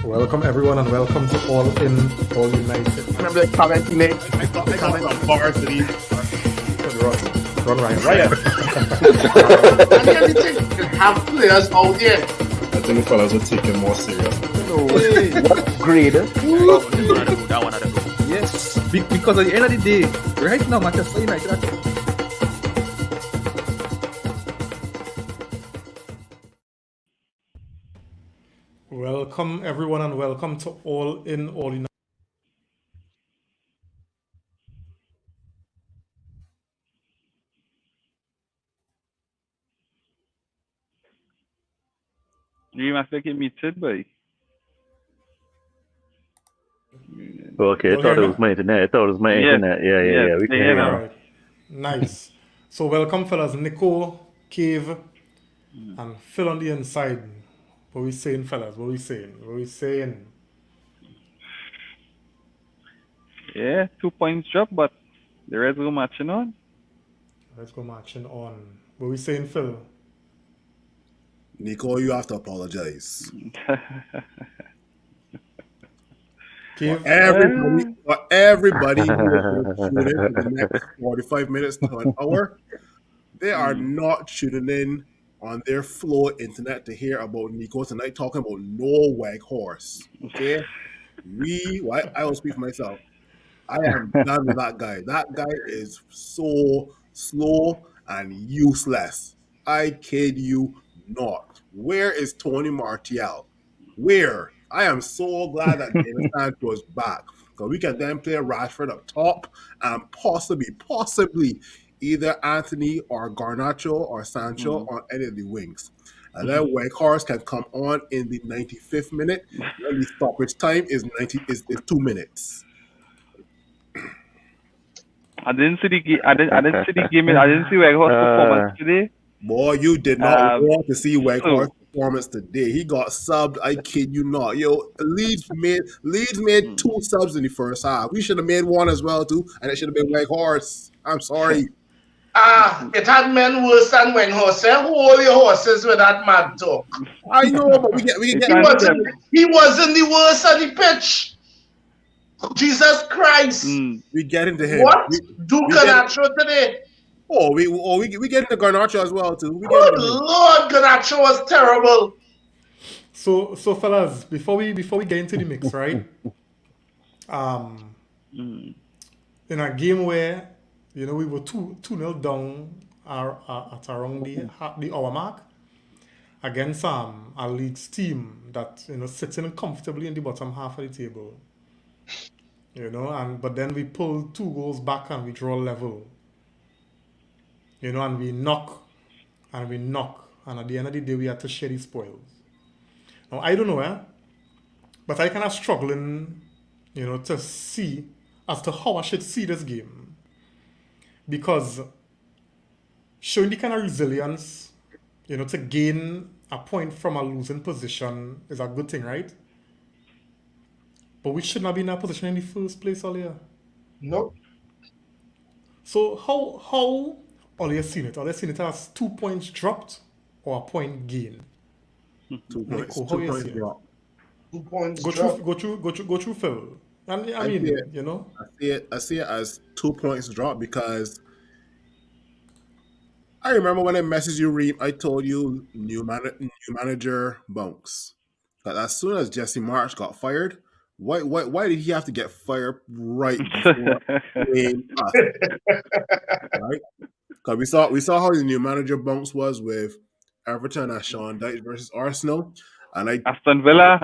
Welcome everyone and welcome to All In, All United. And I'm like commenting it. I got some bars to these. Run Ryan. And everything you have players out there. I think the fellas will take it more serious. What grade? That one at the go. Yes, because at the end of the day, right now Manchester United are welcome everyone and welcome to All In, All United. You must take it muted, boy. Okay, I thought it was my internet. Yeah. We can hear All now. right. Nice. So welcome fellas, Nico, Cave, and Phil on the inside. What we saying, fellas? What we saying? Yeah, 2 points drop, but the rest go matching on. Let's go marching on. What we saying, Phil? Nico, you have to apologize. Cave? For everybody who will tune in for the next 45 minutes to an hour, they are not tuning in on their flow internet to hear about Nico tonight talking about no wag horse. Okay? I will speak for myself. I am done with that guy. That guy is so slow and useless. I kid you not. Where is Tony Martial? Where? I am so glad that David Sancho is back. Because we can then play Rashford up top and possibly either Anthony or Garnacho or Sancho on any of the wings. And then Weghorst can come on in the 95th minute. When the stoppage time is 2 minutes. I didn't see the game. I didn't see the game. I didn't see Weghorst's performance today. Boy, you did not want to see Weghorst's performance today. He got subbed. I kid you not. Yo, Leeds made 2 subs in the first half. We should have made 1 as well too, and it should have been Weghorst. I'm sorry. It had men worse than Weghorst. All your horses with that mad talk. I know, but we get. He wasn't the worst on the pitch. Jesus Christ. We get into him. What? Do Garnacho today? We get into Garnacho as well too. Good Lord, Garnacho was terrible. So fellas, before we get into the mix, right? In a game where we were 2-0 down at around the hour mark against a Leeds team that sitting comfortably in the bottom half of the table. But then we pull 2 goals back and we draw level. And we knock, and at the end of the day we had to share the spoils. Now I don't know, but I kind of struggling, to see as to how I should see this game, because showing the kind of resilience, to gain a point from a losing position is a good thing, right? But we should not be in that position in the first place, Olia. Nope. So how Olia seen it? Olia seen it as 2 points dropped or a point gain? 2 points. Nico, 2 points drop. 2 points Go through Phil. And I mean, I see it as 2 points drop because I remember when I messaged you, Reem, I told you new manager bounce. But as soon as Jesse March got fired, why did he have to get fired right before playing us? Right? Because we saw how the new manager bounce was with Everton and Sean Dyche versus Arsenal, and Aston Villa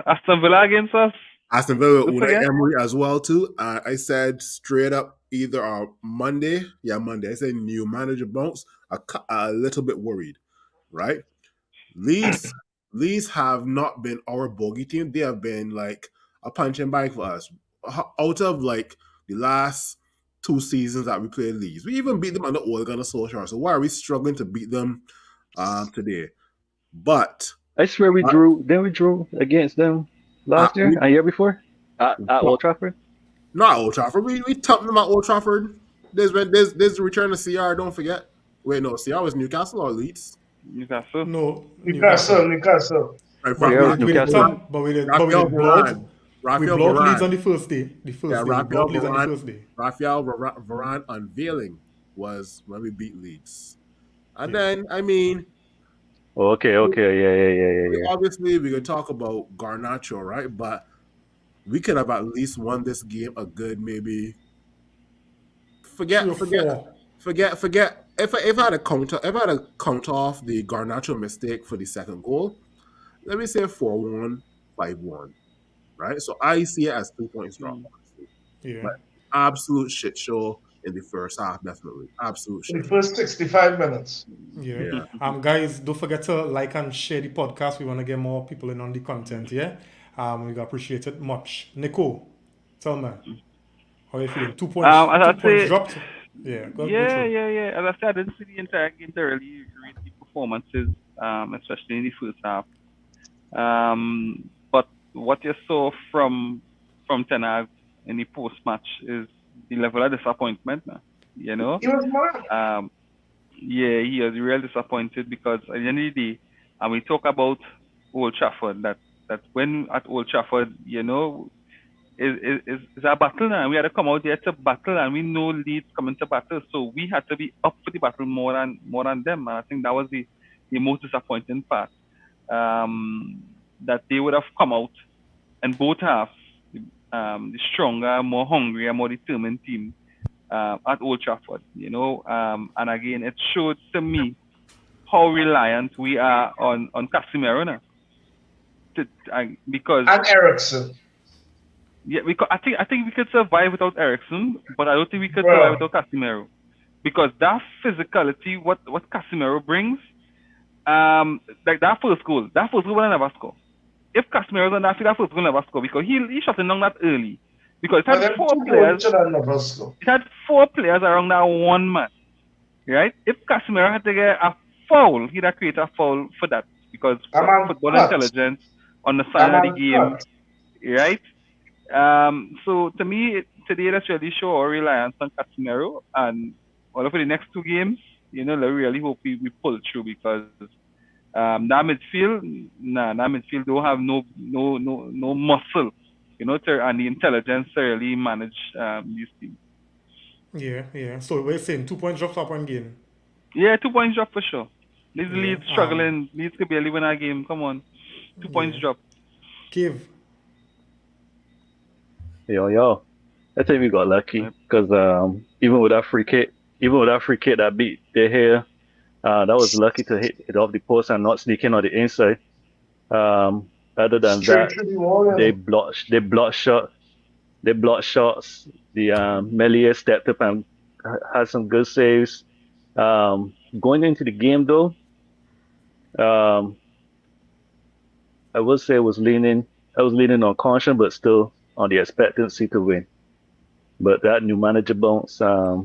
against us. Aston Villa with Unai Emery as well too. I said straight up either Monday. I said new manager bounce. A little bit worried, right? Leeds have not been our bogey team. They have been like a punching bag for us. Out of like the last 2 seasons that we played Leeds, we even beat them under Ole Gunnar Solskjaer. So why are we struggling to beat them today? But I swear we drew. Then we drew against them last year, a year before, at Old Trafford. Not Old Trafford. We thumped them at Old Trafford. There's the return of CR. Don't forget. Wait, no, CR was Newcastle or Leeds? Newcastle. No, Newcastle. Yeah, Newcastle. But we Rafael did blowout. Varane. We Rafael blowout Leeds Varane. on the first day. The first day. We Rafael blowout Leeds on the Varane. first day. Varane unveiling was when we beat Leeds. And Yeah. then, I mean, Okay. Yeah. obviously we could talk about Garnacho, right? But we could have at least won this game a good maybe. 3 or 4. Forget. If I had a count off the Garnacho mistake for the second goal, let me say 4-1, 5-1, right? So I see it as 2 points drop, honestly. Yeah. But absolute shit show in the first half, definitely. Absolute In shit the show. first 65 minutes. Yeah. Yeah. Guys, don't forget to like and share the podcast. We want to get more people in on the content, yeah? We appreciate it much. Nico, tell me. How are you feeling? 2 points. As I 2 points say, dropped. Yeah, go through. yeah. As I said, I didn't see the entire game to really read the performances, especially in the first half. But what you saw from Ten Hag in the post match is the level of disappointment. You know, He was mad. yeah, he was real disappointed because at the end of the day, and we talk about Old Trafford, that when at Old Trafford, you know, is a battle now. We had to come out there to battle, and we know Leeds coming to battle, so we had to be up for the battle more than them. And I think that was the most disappointing part. That they would have come out and both halves, the stronger, more hungry, more determined team at Old Trafford. You know, and again, it showed to me how reliant we are on Casemiro now. Because And Ericsson. yeah, because I think we could survive without Ericsson, but I don't think we could Bro. survive without Casemiro. Because that physicality, what Casemiro brings, like that first goal will never score. If Casemiro's on that field, that first goal never score because he shot it down that early. Because it But had them 4 two players. goals should have never scored. It had 4 players around that one man, right? If Casemiro had to get a foul, he'd have created a foul for that because I'm on football cut. intelligence on the side of the I'm game, on cut. right? So to me, today that's really show our reliance on Casemiro, and all of the next 2 games, you know, I really hope we pull through because that midfield don't have no muscle, you know, and the intelligence to really manage these teams. Yeah. So we're saying 2 points dropped, 1 gain. Yeah, 2 points drop for sure. Leeds Yeah, struggling. Leeds could barely win our game. Come on, 2 points drop. Cave. Yo. I think we got lucky because even with that free kick that beat De Gea, that was lucky to hit it off the post and not sneak in on the inside. Other than Straight that, to the wall. they blocked shots. The Melier stepped up and had some good saves. Going into the game though, I would say I was leaning on caution, but still on the expectancy to win. But that new manager bounce, But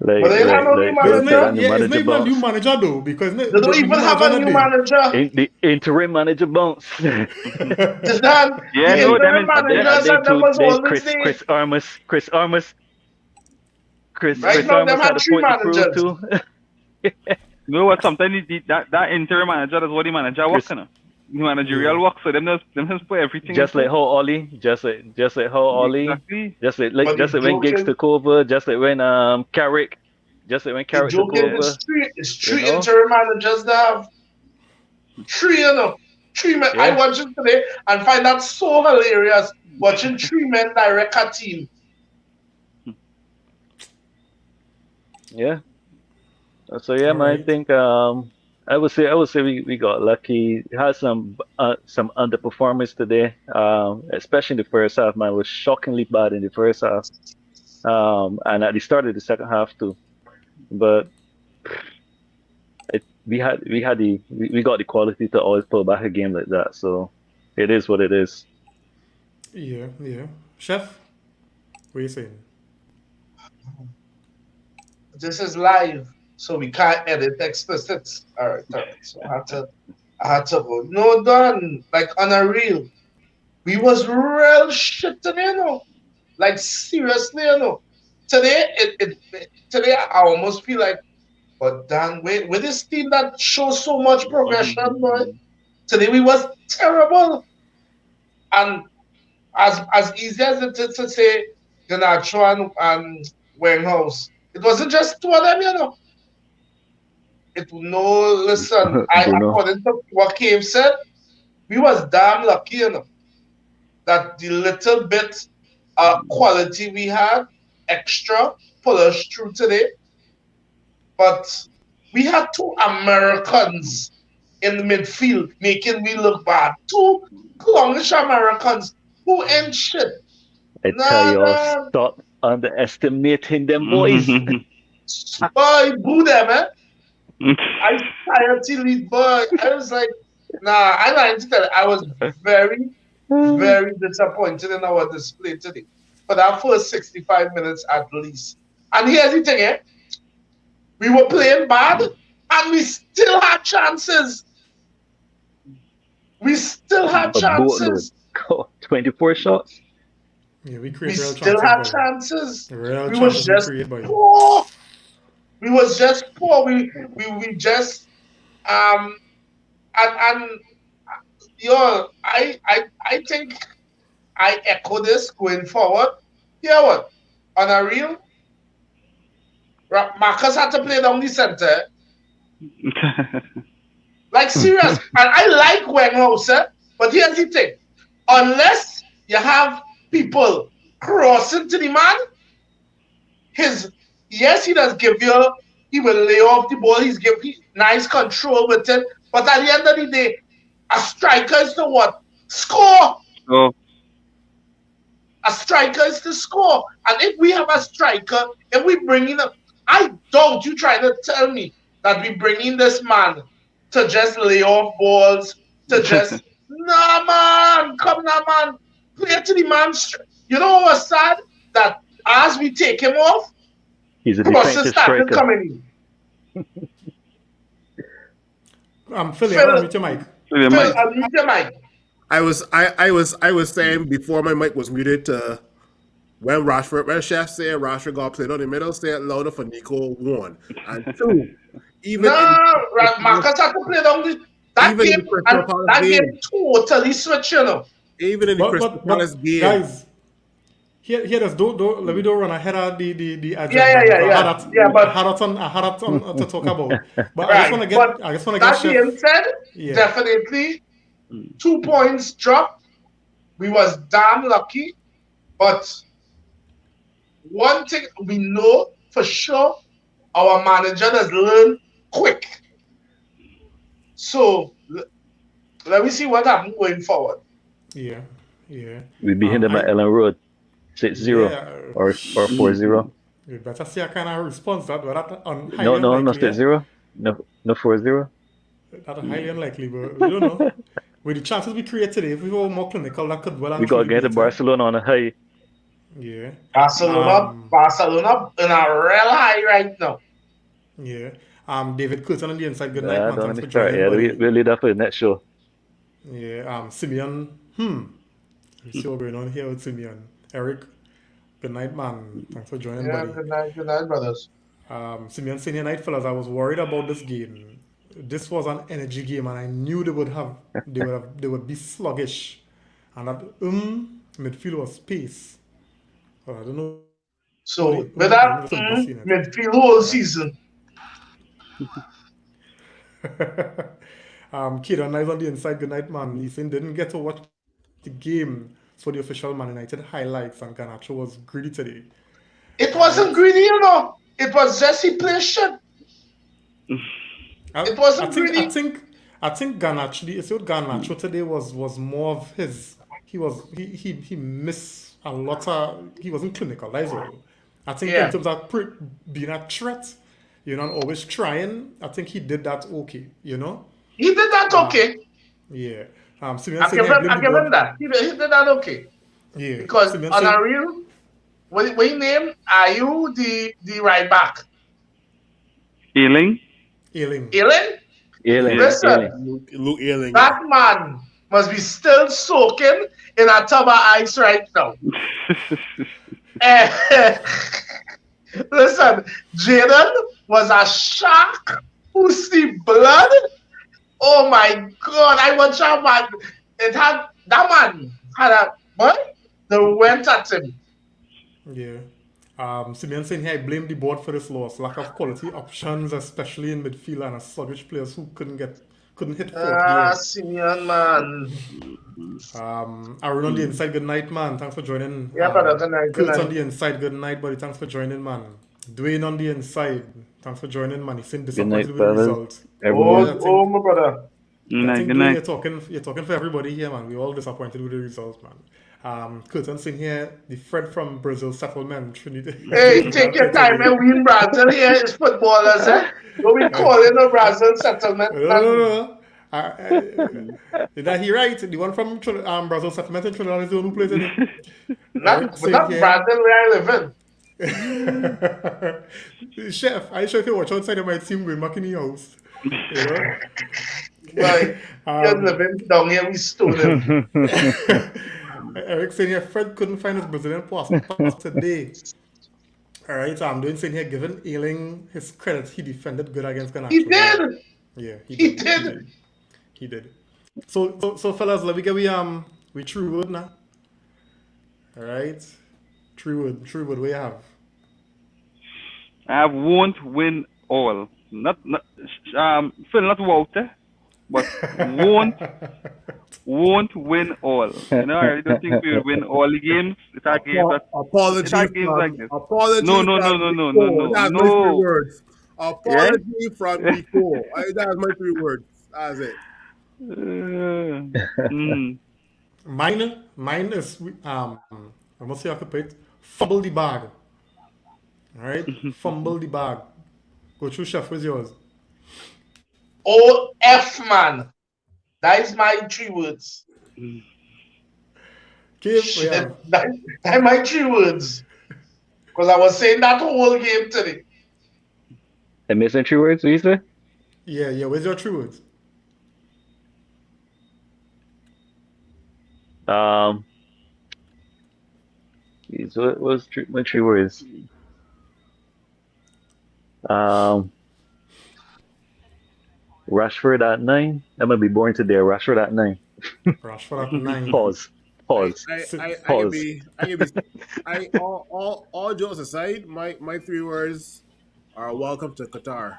they have a new manager. It's not even a new manager though, because They don't even have a new manager. The interim manager bounce. Yeah, The interim managers and them was always there. Chris Armas. Right now, them had 3 managers. Too. You know what? Sometimes that interim manager is what the manager works on. The managerial work, so them just put everything. Just like how Ollie, Exactly. just like when Giggs took over, just like when Carrick took over. It's 3 interim managers that have 3, you know. 3 men. Yeah. I watched it today and find that so hilarious watching 3 men direct a team. Yeah. So yeah, man, I think I would say we got lucky. We had some underperformance today, especially in the first half. Man, it was shockingly bad in the first half, and at the start of the second half too. But we got the quality to always pull back a game like that. So it is what it is. Yeah. Chef, what are you saying? This is live, so we can't edit explicits. All right. So I had to go. No, done. Like on a reel. We was real shit today, you know. Like seriously, you know. Today, today I almost feel like, but damn, with this team that shows so much progression, boy. Today we was terrible. And as easy as it is to say Ganacho and Wenghouse, it wasn't just two of them, you know. It no listen. I Bruno. according to what Cave said, we was damn lucky, you know, that the little bit quality we had extra pull us through today. But we had two Americans in the midfield making me look bad. Two clownish Americans who ain't shit. I tell Nah, y'all, nah. stop underestimating them boys. Boy, boo them, eh? I tired till it, boy. I was like, nah, I'm not to tell you, I was very, very disappointed in our display today. For that first 65 minutes at least. And here's the thing, eh? We were playing bad and we still had chances. We still had A boatload. chances. 24 shots. Yeah, we We create real still chances, had boy. chances. Real We was chances we just create, boy. poor. We was just poor. We just um and yo, I think I echo this going forward. Hear what? On a real, Marcus had to play down the center. Like serious. And I like Wenghouse, but here's the thing. Unless you have people crossing to the man, he does give you, he will lay off the ball, he's give nice control with it. But at the end of the day, a striker is to what? Score. Oh, A striker is to score. And if we have a striker, if we bring in I doubt you trying to tell me that we bring in this man to just lay off balls, to just, nah, man, come now, man. Play to the man. You know what's sad? That as we take him off, He's a crosses defensive started striker. coming in. Phil, Phil, unmute your mic. Phil, Phil, unmute your mic. I was saying before my mic was muted when Chef said Rashford got played on the middle, say it louder for Nico, one. And two, Marcus had to play down that even in game, the Crystal and Palace that game. game totally switched, you know. Even in the Crystal Palace game. Guys, here this don't let me don't run ahead of the agenda. Yeah, but I had that on to talk about. But right, I just wanna get that Chef. being said, Yeah. definitely 2 points dropped. We was damn lucky, but one thing we know for sure, our manager has learned quick. So let me see what happens going forward. Yeah. We beat them at Ellen Road, 6-0 Yeah. or 4-0. You better see a kind of response that on highly No, unlikely. 6-0. No, 4-0. That's highly unlikely, but we don't know. With the chances we create today, if we were more clinical, that could well and We got to truly get be to it. Barcelona on a high. Yeah. Barcelona in a real high right now. Yeah. David Curtin on the inside. Good night, Yeah, man. don't Thanks let for me start. joining, Yeah, buddy. we'll leave that for the next show. Yeah. Simeon. You see what's going on here with Simeon. Eric. Good night, man. Thanks for joining, Yeah, buddy. good night, brothers. Simeon senior night, fellas. I was worried about this game. This was an energy game, and I knew they would be sluggish, and that midfield was pace. I don't know. So with that midfield whole season. Kieran Nice on the inside. Good night, man. He saying didn't get to watch the game for the official Man United highlights, and Garnacho was greedy today. It wasn't greedy, you know. It was just he played shit. It wasn't greedy. I think Garnacho today was more of his. He missed a lot of. He wasn't clinical. That's all. I think in terms of being a threat, and always trying. I think he did that okay. He did that okay. Yeah. I give him that. He did that okay. Yeah. Because on a real, what name are you the right back? Ealing. Listen, Luke Ealing. that man must be still soaking in a tub of ice right now. Listen, Jaden was a shark who see blood. Oh my God! I watched that man. It had that man had a boy. They went at him. Yeah. Simeon saying here, I blame the board for this loss. Lack of quality options, especially in midfield, and a sluggish players who couldn't hit fourth gear. Simeon man. Aaron on the inside, good night, man. Thanks for joining. Yeah, brother. Good night. Good Kurt's on night. the inside, good night, buddy. Thanks for joining, man. Dwayne on the inside, thanks for joining, man. He's saying Good disappointed night, with the fellas. result. Everyone. Yeah, My brother. I think Good Dwayne, night. you're talking for everybody here, man. We're all disappointed with the result, man. Curtin saying here, the Fred from Brazil settlement, Trinidad. Hey, take your time and win Brazil here is footballers, eh? Don't be calling the Brazil settlement. No. Did I hear right? The one from Brazil settlement in Trinidad is the one who plays in it. Not Saying Brazil where I live here, Chef, I sure if you watch outside, you might see him going back in the house. You know? in. You're living down here, we stole him. Eric saying here, Fred couldn't find his Brazilian passport today. All right, so I'm doing saying here, given Ailing his credit, he defended good against Ghana. He did. Yeah, He did. He did. So fellas, let me get we true word now. All right, true word. What you have? I won't win all. Not Phil, not Walter, but won't win all. You know, I really don't think we will win all the games. It's our games that Apology it's our games from, like this. apology No. from That's my three words. Yeah? Apology from Nico. That's my three words. That's it. Mine is I must say I could put it, fumble the bag. All right, fumble the bag. Go through, Chef. What's yours? OF, man. That is my 3 words. Give, Shit, that my 3 words. Because I was saying that whole game today. I'm missing 3 words, what you say? Yeah. Where's your true words? What was my 3 words? Rashford at 9. I'm gonna be born today. Rashford at 9. Rashford at 9. Pause. All jokes aside, my 3 words are welcome to Qatar.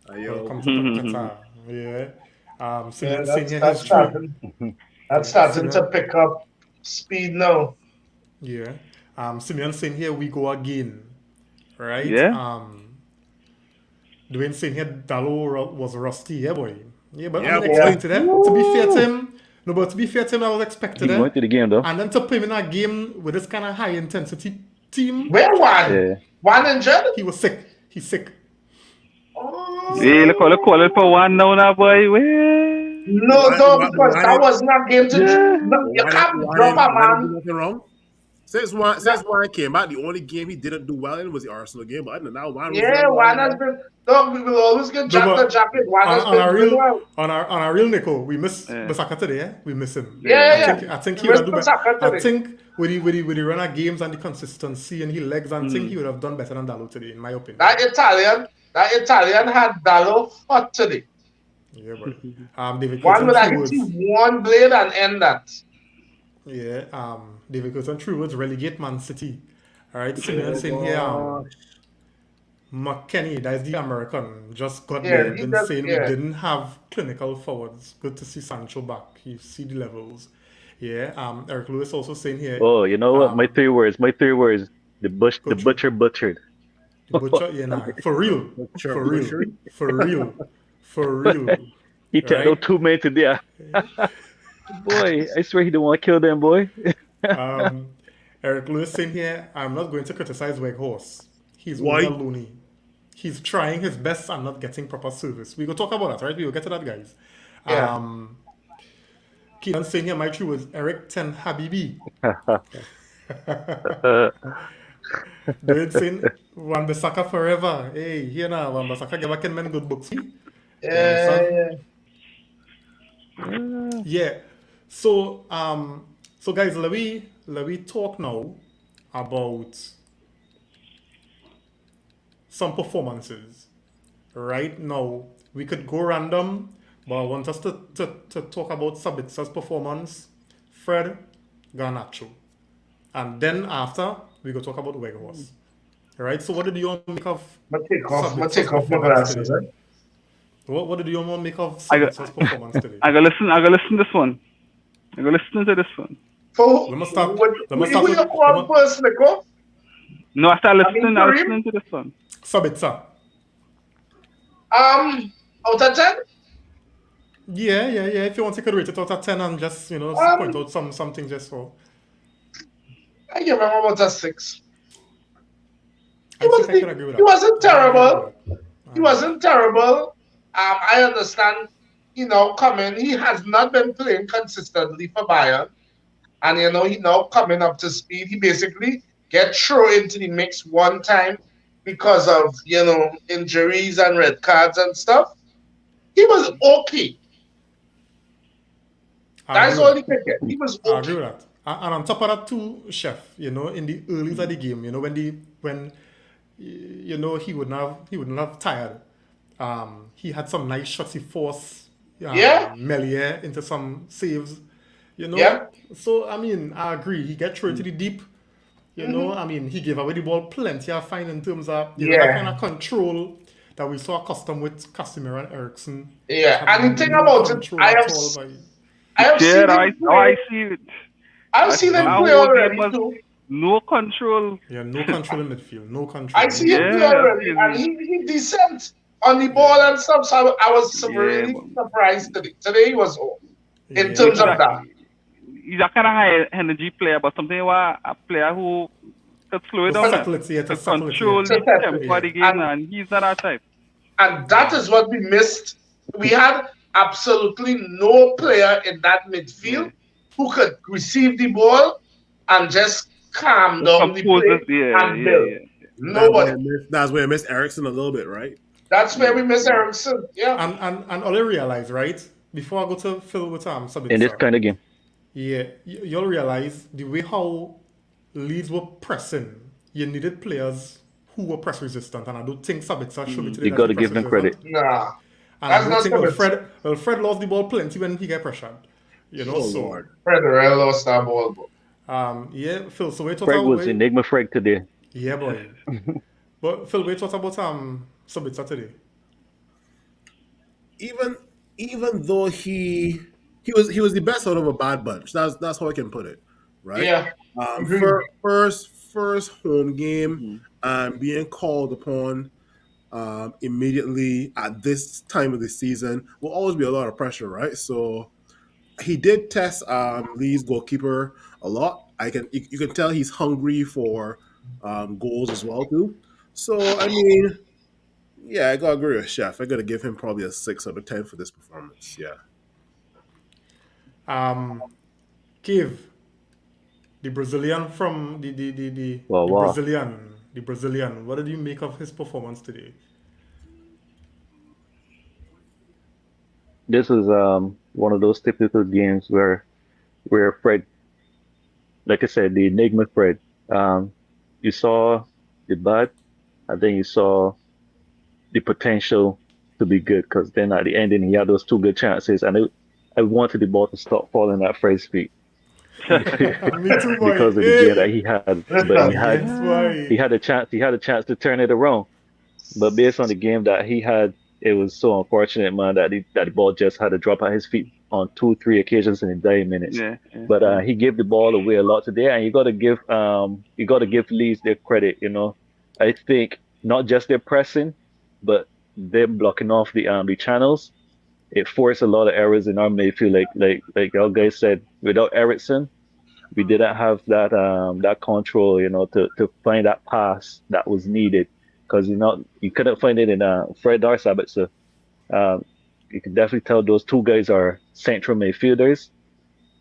Welcome to Qatar. Yeah. That's starting to pick up speed now. Yeah. Simeon saying here we go again. Right? Yeah. Dwayne saying here Dallo was rusty, yeah boy. Yeah, but Yeah, I expected it. To be fair to him, I was expected He it. went to the game though. And then to put him in a game with this kind of high intensity team. Where one? Yeah. One injured? He was sick. He's sick. Oh. Hey, look it for one now, boy. Well, No, because that was not game to. No, you can't drop a man. Nothing wrong. Since one came back, the only game he didn't do well in was the Arsenal game. But other than that, one has been. No, we will always get the jacket. One has been doing well. On our real Nico, we miss Basaka today. Yeah? We miss him. I think he would have done better. I think with the run of games and the consistency and his legs, I think he would have done better than Dallo today, in my opinion. That Italian had Dallo hot today. Yeah, but David one with one blade and end that. Yeah, David Coulson, true words, relegate Man City. All right, Simeon saying here, McKenny, that is the American, just got there, been saying we didn't have clinical forwards. Good to see Sancho back. You see the levels. Yeah, Eric Lewis also saying here. Oh, you know what? My 3 words. The butcher butchered. The butcher, yeah, nah, for real. He took no 2 men today. Boy, I swear he didn't want to kill them, boy. Eric Lewis saying here, I'm not going to criticize Weghorst. He's Why? a loony. He's trying his best and not getting proper service. We will talk about that, right? We will get to that, guys. Yeah. Keelan saying here, my true was Eric Ten Habibi. They're saying Wan-Bissaka forever. Hey, here now, Wan-Bissaka give back men good books. Yeah. So guys, let me talk now about some performances. Right now, we could go random. But I want us to talk about Sabitza's performance, Fred, Garnacho. And then after, we go talk about Weghorst. Alright, so what did you all make of I'm Sabitza's take off my performance glasses, today? eh? What did you all make of I got, Sabitza's performance today? I got listen. I got listen to this one. I got listen to this one. For Let me start. what, Let me who start with you call first, Nico? No, I start I mean, listening. I Kareem, listening to this one. Sabitzer. out of 10, Yeah. If you want to could rate it out of 10 and just, point um, out some things just so. I give him about a 6. He I think I wasn't, can agree with he that. wasn't I agree with terrible. that. I He agree with that. wasn't terrible. I understand, coming. He has not been playing consistently for Bayern. And, he now coming up to speed. He basically get thrown into the mix one time because of, injuries and red cards and stuff. He was okay. I agree That's with all he that. could get. He was I agree with okay. that. And on top of that too, Chef, in the early of the game, when he wouldn't have tired. He had some nice shots. He forced Yeah, Melier into some saves. You yeah. know, so I mean, I agree. He get thrown to the deep. Hmm. I mean, he gave away the ball plenty. I find in terms of that kind Yeah, of control that we saw accustomed with Casemiro and Ericsson. yeah. Had And the thing no about it, control at all. By I have Yeah, seen him I play. see it. I've That seen him that play whole game already was too. no control. yeah, no control in midfield. No I control. No see him play control. Yeah, that's already, and crazy. he decent on the Yeah, ball and stuff. So I was Yeah, really but surprised today. Today he was off in yeah, terms he's of a boy. that. he's a kind of high energy player, but something where a player who could slow it To down, settle it, yeah, to could settle it, yeah. control To the settle tempo it. of Yeah, the game, And and he's not that type. that yeah. is what we missed. We had absolutely no player in that midfield Yeah, who could receive the ball and just calm just down the compose play us. Yeah, and build. yeah. Nobody. That's where I missed Ericsson a little bit, right? That's where Yeah, we miss yeah. Ericsson. Yeah. And all I realize, right? Before I go to Phil with in this Sabitzer, kind of game. yeah, you'll realize the way how Leeds were pressing, you needed players who were press resistant, and I don't think Sabitzer showed me today You that got he to press give them credit. resistant. Nah. And I That's don't not think Sabitzer. Fred lost the ball plenty when he get pressured. Oh So Lord. Federer lost that ball, bro. yeah, Phil. So wait, what Freg was wait, Enigma Freg today. yeah, boy. But Phil, wait, what about Sabitzer today? Even even though he was the best out of a bad bunch. That's how I can put it, right? Yeah. Agreed. First home game Mhm. and being called upon immediately at this time of the season will always be a lot of pressure, right? So he did test Lee's goalkeeper a lot. You can tell he's hungry for goals as well too. So I mean, yeah, I gotta agree with Chef. I gotta give him probably a 6 out of 10 for this performance. Yeah. Um, Cave, the Brazilian from Wow, the wow. Brazilian. What did you make of his performance today? This is one of those typical games where Fred, like I said, the Enigma Fred. Um, you saw the bad, and then you saw the potential to be good. Because then at the ending, he had those two good chances, and I wanted the ball to stop falling at Fred's feet Me too, boy. because of the game that Hey, he had. But Listen, yes, he boy. had a chance. He had a chance to turn it around. But based on the game that he had, it was so unfortunate, man, that the ball just had to drop at his feet on two, three occasions in 90 minutes. Yeah, yeah, But yeah. he gave the ball away a lot today, and you got to give Leeds their credit. I think not just their pressing, but them blocking off the channels. It forced a lot of errors in our midfield. Like our guys said, without Ericsson, we didn't have that control, to find that pass that was needed because you couldn't find it in Fred or Sabitzer. So um, you can definitely tell those two guys are central midfielders,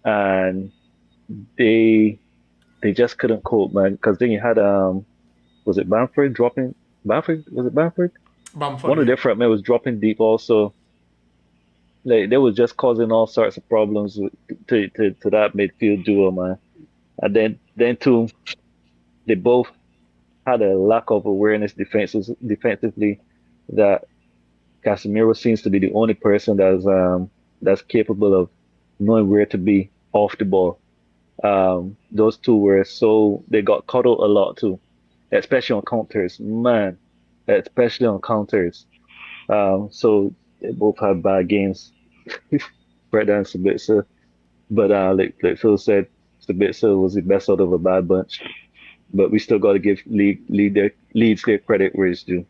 and they they just couldn't cope, man. Because then you had was it Bamford dropping? Bamford, was it Bamford? Bamford, One of yeah. their front men was dropping deep also. Like they was just causing all sorts of problems to that midfield duo, man. And then too, they both had a lack of awareness defensively that Casemiro seems to be the only person that's capable of knowing where to be off the ball. Those two were so they got cuddled a lot too, especially on counters. Man, especially on counters. So they both had bad games, Breda and Sabitzer. But like Phil said, Sabitzer was the best out of a bad bunch. But we still got to give Leeds their credit where it's due.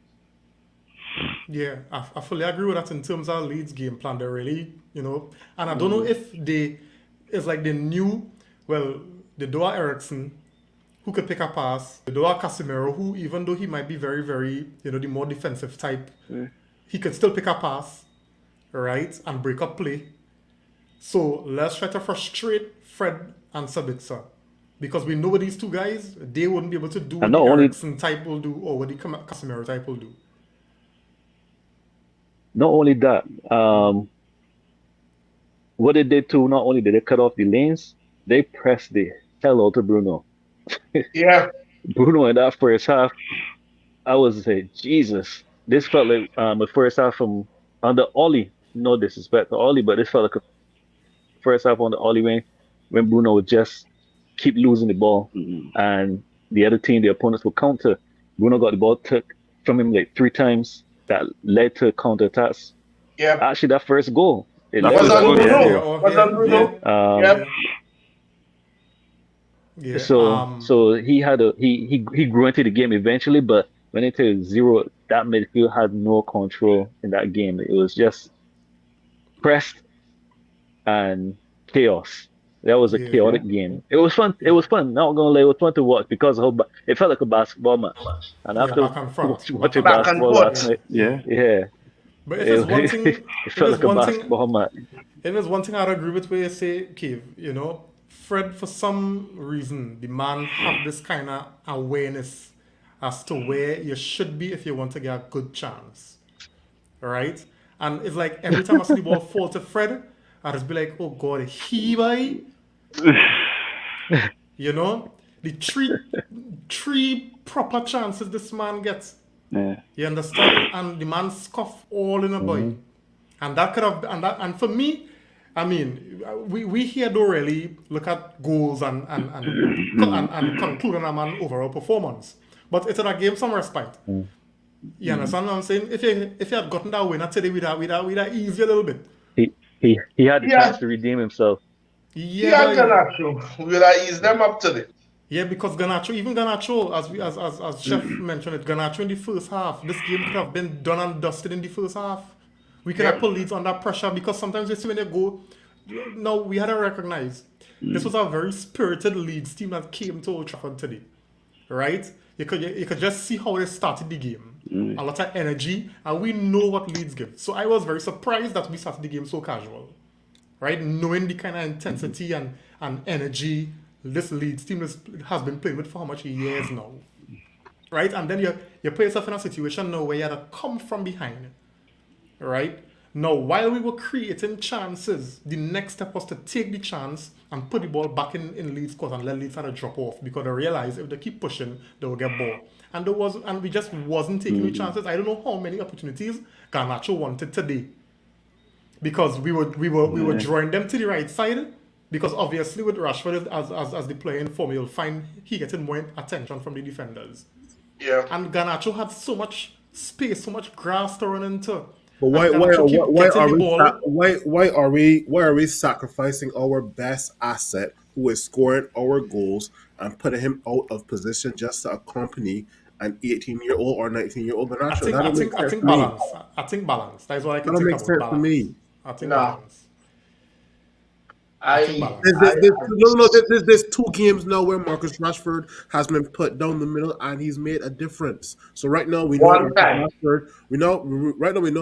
Yeah, I fully agree with that in terms of Leeds game plan. They really, and I don't know if it's like they knew, well, the Doa Ericsson, who could pick a pass, the Doa Casemiro, who even though he might be very, very, the more defensive type, he could still pick a pass, right, and break up play. So let's try to frustrate Fred and Sabitzer. Because we know what these two guys, they wouldn't be able to do what And the not only Ericsson type will do or what the Casemiro type will do. not only that, what they did too, not only did they cut off the lanes, they pressed the hell out of Bruno. Yeah. Bruno in that first half, I was saying, Jesus, this felt like the first half from under Ollie. No disrespect to Ollie, but this felt like a first half on the Ollie when Bruno would just keep losing the ball, and the other team, the opponents, would counter. Bruno got the ball took from him like 3 times. That led to counter attacks. Yeah. Actually, that first goal, it That led Was to first on that goal, first Bruno. goal. Was on Bruno. Yep. Yeah. So he grew into the game eventually, but went into zero. That midfield had no control in that game. It was just pressed and chaos. That was a Yeah. chaotic game. It was fun. It was fun. Not gonna lie, it was fun to watch because it felt like a basketball match. And Yeah, after back and front. watching Back and basketball last forth. night, Yeah. yeah, But if it's one thing, it if felt it's like a one thing, basketball match. if there's one thing I'd agree with where you say, Cave, Fred, for some reason, the man have this kind of awareness as to where you should be if you want to get a good chance. Right? And it's like every time I see the ball fall to Fred, I just be like, oh God, he by, the three proper chances this man gets. Yeah. You understand? And the man scuff all in a boy. And that could have and for me, I mean, we here don't really look at goals and conclude on a man overall performance. But it's a game some respect. You understand what I'm saying? If you had gotten that winner today, we'd have easy a little bit. He had the Yeah. chance to redeem himself. Yeah, Yeah, Ganacho. We'll ease them up today. yeah, because Ganacho, as Chef mentioned it, Ganacho in the first half, this game could have been done and dusted in the first half. We could have put Leeds under pressure because sometimes you see when they go. No, we had to recognize this was a very spirited Leeds team that came to Old Trafford today, right? You could just see how they started the game, a lot of energy, and we know what Leeds give. So I was very surprised that we started the game so casual, right? Knowing the kind of intensity and energy this Leeds team has been playing with for how much years now, right? And then you put yourself in a situation now where you have to come from behind, right? Now, while we were creating chances, the next step was to take the chance and put the ball back in Leeds' court and let Leeds have a drop off because they realized if they keep pushing, they will get ball. And we just wasn't taking the chances. I don't know how many opportunities Garnacho wanted today because we were drawing them to the right side. Because obviously with Rashford as the player in form, you'll find he getting more attention from the defenders. Yeah. And Garnacho had so much space, so much grass to run into. But why And why Garnacho keep why getting are the we ball. why are we sacrificing our best asset who is scoring our goals and putting him out of position just to accompany an 18-year-old or 19-year-old Garnacho? I think to me. balance. I think balance. That is what I That can don't think make about sense to balance. me. I think No. balance. I think balance. There's 2 games now where Marcus Rashford has been put down the middle and he's made a difference. So right now we know One time. we know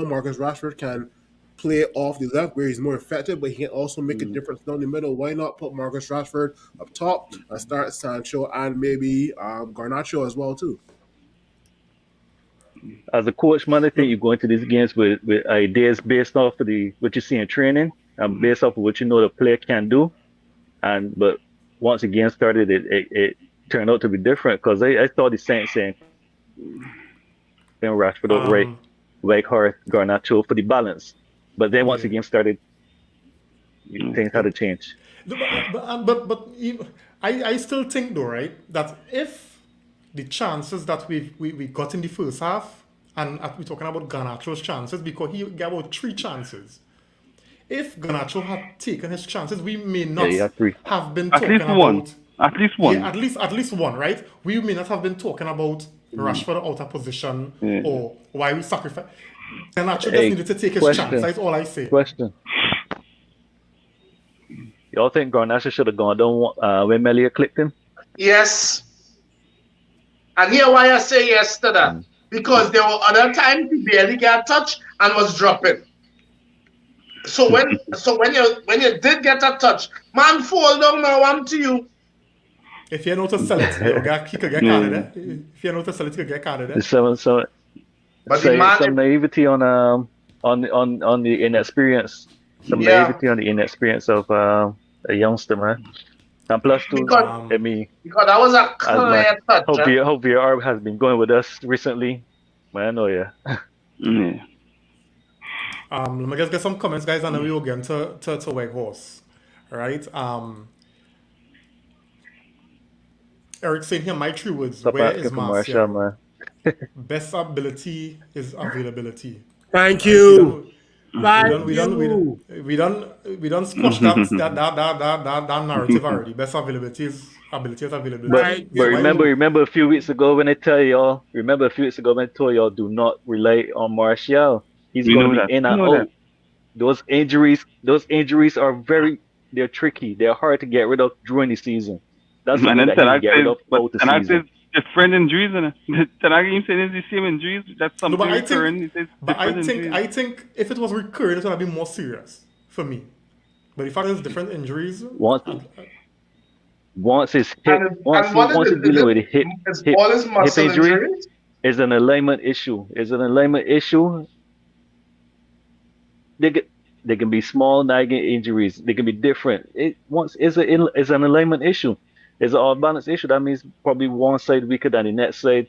Marcus Rashford can play off the left where he's more effective, but he can also make a difference down the middle. Why not put Marcus Rashford up top and start Sancho and maybe Garnacho as well too? As a coach, man, I think you go into these games with ideas based off of what you see in training and based off of what you know the player can do. But once the game started, it turned out to be different because I saw the Saints saying Rashford out right Weghorst, Garnacho for the balance. But then once the Yeah. game started, things had to It, change. I still think though, right, that if the chances that we got in the first half, and we're talking about Garnacho's chances because he got about 3 chances. If Garnacho had taken his chances, we may Yeah, not you had 3. have been At talking least one. about. At least Yeah, one. at least one, right? We may not have been talking about Rashford out of position or why we sacrifice. Garnacho just Hey, needed to take his chance. question, That's all I say. question. Y'all think Garnacho should have gone down when Melia clicked him? Yes. And here why I say yes to that. Mm. Because there were other times he barely got touch and was dropping. So when you did get a touch, man, fall down now. I'm to you. If you know to sell it, he could get carded. If you know to sell it, he could get carded. Some But the say man, some naivety on the inexperience, some yeah, naivety on the inexperience of a youngster, man. And plus, too, because I mean, because that was a as my clear touch. hope VR has been going with us recently, man. Oh yeah. Yeah. Let me just get some comments, guys, and then we will get to Weghorst. All right. Eric saying here, my 3 words. Stop Where asking is for Marshall, Martial? man. Best ability is availability. Thank Right? you. We Thank done we done we done you. we done we done squash that narrative already. Best availability is But availability. Thank but So why would you. remember a few weeks ago when I tell y'all, remember a few weeks ago when I told y'all do not rely on Martial. He's We going to know be that. in We and know that. out. Those injuries are they're tricky. They're hard to get rid of during the season. That's And something then that you can Tanak get rid says, of but out the Tanak says season. different injuries, and Tanak even saying it's the same injuries. That's no, something recurring. He says different injuries. I think if it was recurring, it would have been more serious for me. But the fact is different injuries. Once once his hip And what is once it? he's dealing with a hip It's hip all his hip muscle injury injuries. is an alignment issue. Is an alignment issue. They get they can be small nagging injuries. They can be different. It once is an alignment issue. It's an off balance issue. That means probably one side weaker than the next side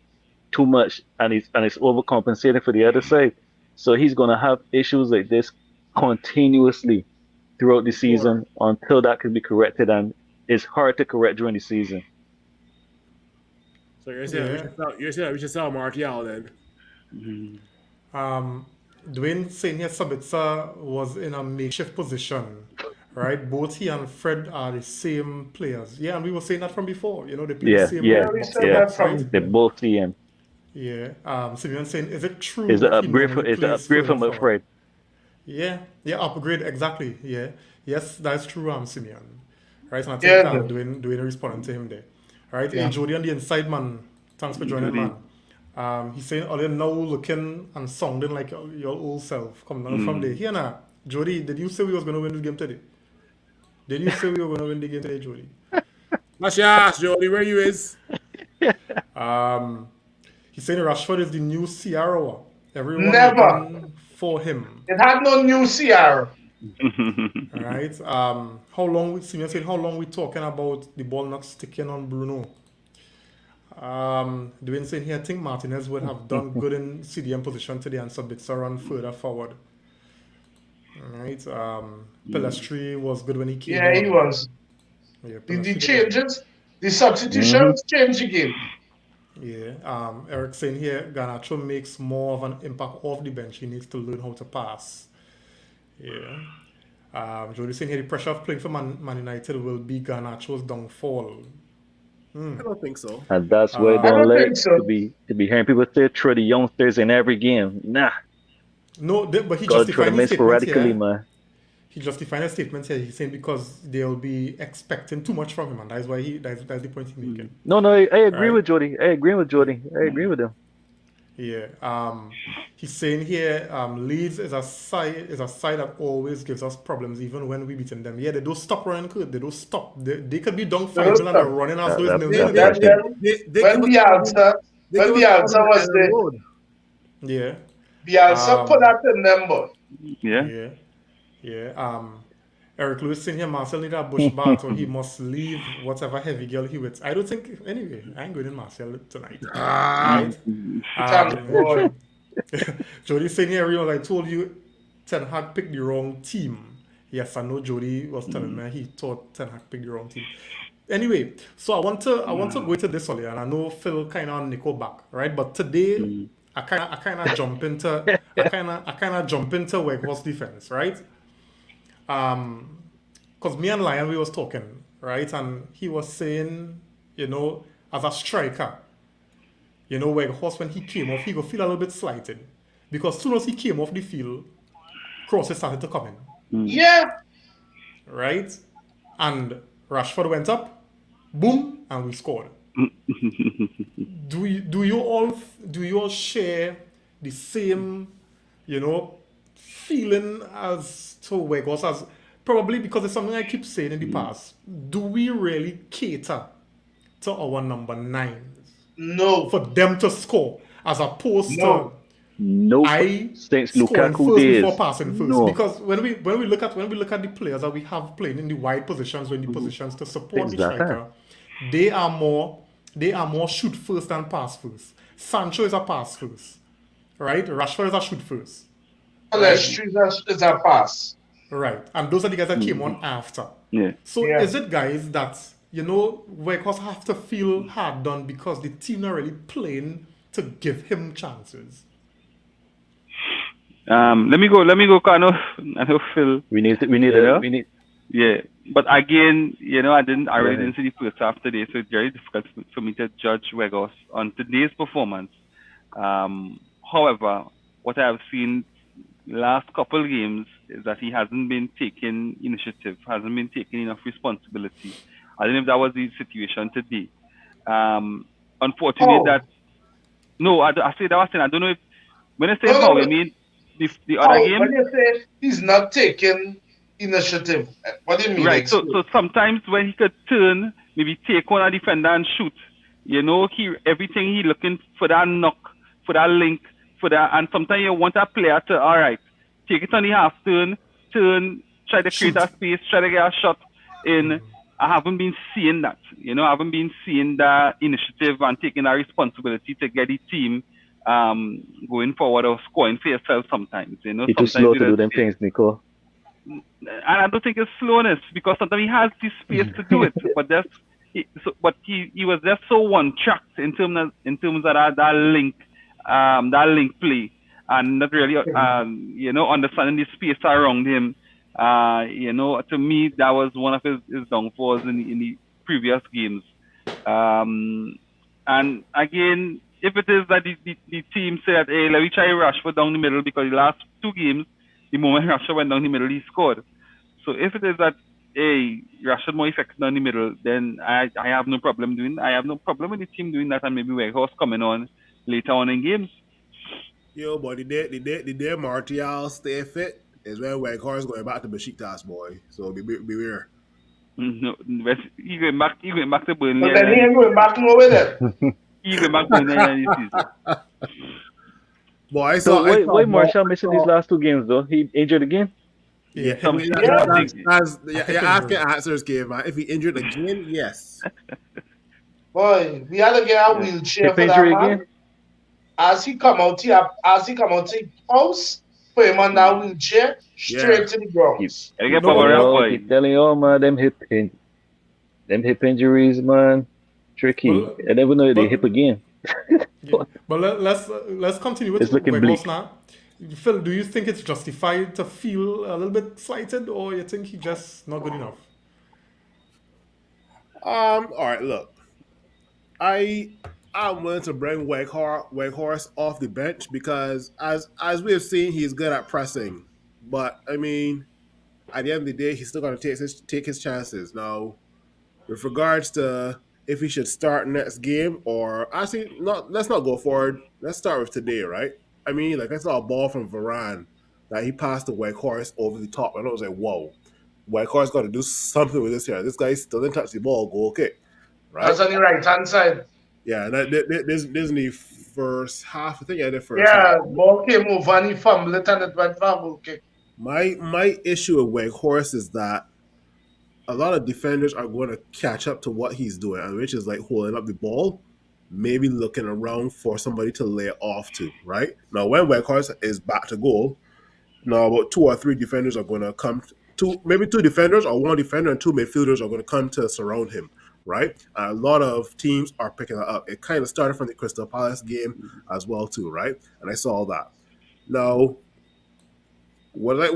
too much, and it's overcompensating for the other side. So he's gonna have issues like this continuously throughout the Sure. season until that can be corrected, and it's hard to correct during the season. So you're saying Yeah. we should sell Martial then. Mhm. Um, Dwayne saying here Sabitzer was in a makeshift position, right? Both he and Fred are the same players. Yeah, and we were saying that from before. You know, they play the Yeah, same yeah, Yeah, we box to said yeah. that box, right? from They both see him. Yeah. Simeon saying, is it true Is an he upgrade normally is an plays upgrade further from forward? Fred. Yeah, yeah, upgrade exactly. Yeah, yes, that's true. Simeon, right? And I think yeah, Dwayne responding to him there. All right, hey yeah. Jody on the inside man. Thanks for joining, Jody. man. He's saying, "Oh, you're now looking and sounding like your old self." Come down from there. Here now, Jody, did you say we was gonna win this game today? Did you say we were gonna win the game today, Jody? That's your ass, Jody. Where you is? Um, he's saying Rashford is the new Ciara. Everyone Never. looking for him. It had no new CR. All right. How long Simeon saying how long we talking about the ball not sticking on Bruno? Dwayne saying here, I think Martinez would have done good in CDM position today and Sabitzer run further forward. All right. Pelestri was good when he came Yeah, he on. was. Yeah, The Pelestri did well. changes, the Hmm. substitutions changed the game. Yeah. Eric saying here, Garnacho makes more of an impact off the bench. He needs to learn how to pass. Yeah. Jody saying here, the pressure of playing for Man United will be Garnacho's downfall. I don't think so. And that's why I I don't don't like think so. to be hearing people say throw the youngsters in every game. Nah, No, but he gotta throw justified them his in statement sporadically, here. man. He justified his statement here. He's saying because they'll be expecting too much from him, and that's why that's the point he's making. No, I agree Right? with Jody. I agree with Jody. I agree with him. Yeah. He's saying here, Leeds is a side that always gives us problems, even when we beating them. Yeah, they don't stop running good. They don't stop. They could be down They 5 don't 0 and they're stop. running as That, though it's that, nil They nil, that's they isn't Then, it? they right. then they, they when give us problem. They give us the problem answer at was the there, road. Yeah. Bielsa put Um, that in them, but Yeah. yeah. Yeah. Eric Lewis saying here, Marcel need a bush bath or he must leave whatever heavy girl he with. I don't think, anyway, I ain't going in Marcel tonight. Ah, Right? thank Um, God. Jody saying here, I told you Ten Hag picked the wrong team. Yes, I know Jody was telling me he thought Ten Hag picked the wrong team. Anyway, so I want to go into this earlier, and I know Phil kind of nickel back, right? But today Mm. I kind of jump into I kind of jump into Weghorst defense, right? Because me and Lion we was talking, right? And he was saying, as a striker, Weghorst when he came off, he go feel a little bit slighted because soon as he came off the field, crosses started to come in, Mm. Yeah. right? And Rashford went up, boom, and we scored. Do you all share the same, you know, feeling as to Weghorst as probably because it's something I keep saying in the past. Do we really cater to our number nines No. for them to score as opposed to No. Nope. I Since scoring Lukaku first before days, passing first? no. Because when we look at the players that we have playing in the wide positions or in the positions to support the Exactly. striker, they are more shoot first than pass first. Sancho is a pass first, right? Rashford is a shoot first, right? Street is a pass. Right. And those are the guys that came Mhm. on after. Yeah. So Yeah. is it guys that, Weghorst have to feel hard done because the team not really playing to give him chances? Let me go, kind of. I know Phil. We need to, we need You a know. we need Yeah, but again, I go really ahead. didn't see the first half today, so it's very difficult for me to judge Weghorst on today's performance. However, what I have seen last couple of games is that he hasn't been taking initiative, hasn't been taking enough responsibility. I don't know if that was the situation today. Unfortunate How? that no, I say that was saying I don't know if when I say No, no, how, I no. mean the other How? When game. you say he's not taking initiative, what do you mean? Right. So Explain. sometimes when he could turn, maybe take on a defender and shoot, he everything he looking for that knock, for that link, for that, and sometimes you want a player to all right, take it on the half turn, try to create Shoot. a space, try to get a shot in. I haven't been seeing that. I haven't been seeing that initiative and taking that responsibility to get the team going forward or scoring for yourself sometimes. You're too Sometimes slow you to do just them things, Nico. and I don't think it's slowness because sometimes he has the space to do it, but he was just so one tracked in terms of that link play, and not really understanding the space around him. To me that was one of his downfalls in the previous games. Um, and again, if it is that the team said, hey, let me try Rashford down the middle because the last two games, the moment Rashford went down the middle, he scored. So if it is that, hey, Rashford more effective down the middle, then I have no problem with the team doing that, and maybe Weghorst coming on later on in games. Yo, boy, the day Martial stay fit is when Weghorst going back to Besiktas, boy. So beware. No, he going back to Burnley But and then he then ain't going back nowhere then. he going back to Burnley and this season. Boy, So I why saw more. Marshall missing these last two games though? He injured again? Yeah, Yeah, hip, Some hip Yeah. I injury. think that's A hip you're asking injury. answers, Gabe, man. If he injured again, yes. Boy, we had to get a yeah. wheelchair Hip for that injury man. again? As he come out, house, put him on that wheelchair, Yeah. straight to the Keep grounds. I keep get No, power telling up, but y'all, boy. keep telling y'all, man, them hip injuries, man, tricky. but I never know they hip but again. yeah. But let's continue with It's looking Weghorst bleak. now. Phil, do you think it's justified to feel a little bit slighted, or you think he just not good enough? All right. Look, I I'm willing to bring Weghorst off the bench because as we have seen, he's good at pressing. But I mean, at the end of the day, he's still going to take his chances. Now, with regards to if he should start next game or actually not, let's not go forward. Let's start with today, right? I mean, like I saw a ball from Varane that he passed to Weghorst over the top, and I was like, whoa, Weghorst got to do something with this here. This guy still didn't touch the ball, goal kick, right? That's on the right hand side. Yeah, and this in the first half. I think I did first half. Yeah, ball came over and he fumbled it and it went for a goal kick. My issue with Weghorst is that a lot of defenders are going to catch up to what he's doing, and which is like holding up the ball. maybe looking around for somebody to lay off to, right? Now, when Weghorst is back to goal, now about 2 or 3 defenders are going to come, maybe 2 defenders or 1 defender and 2 midfielders are going to come to surround him, right? And a lot of teams are picking that up. It kind of started from the Crystal Palace game as well too, right? And I saw that. Now, I might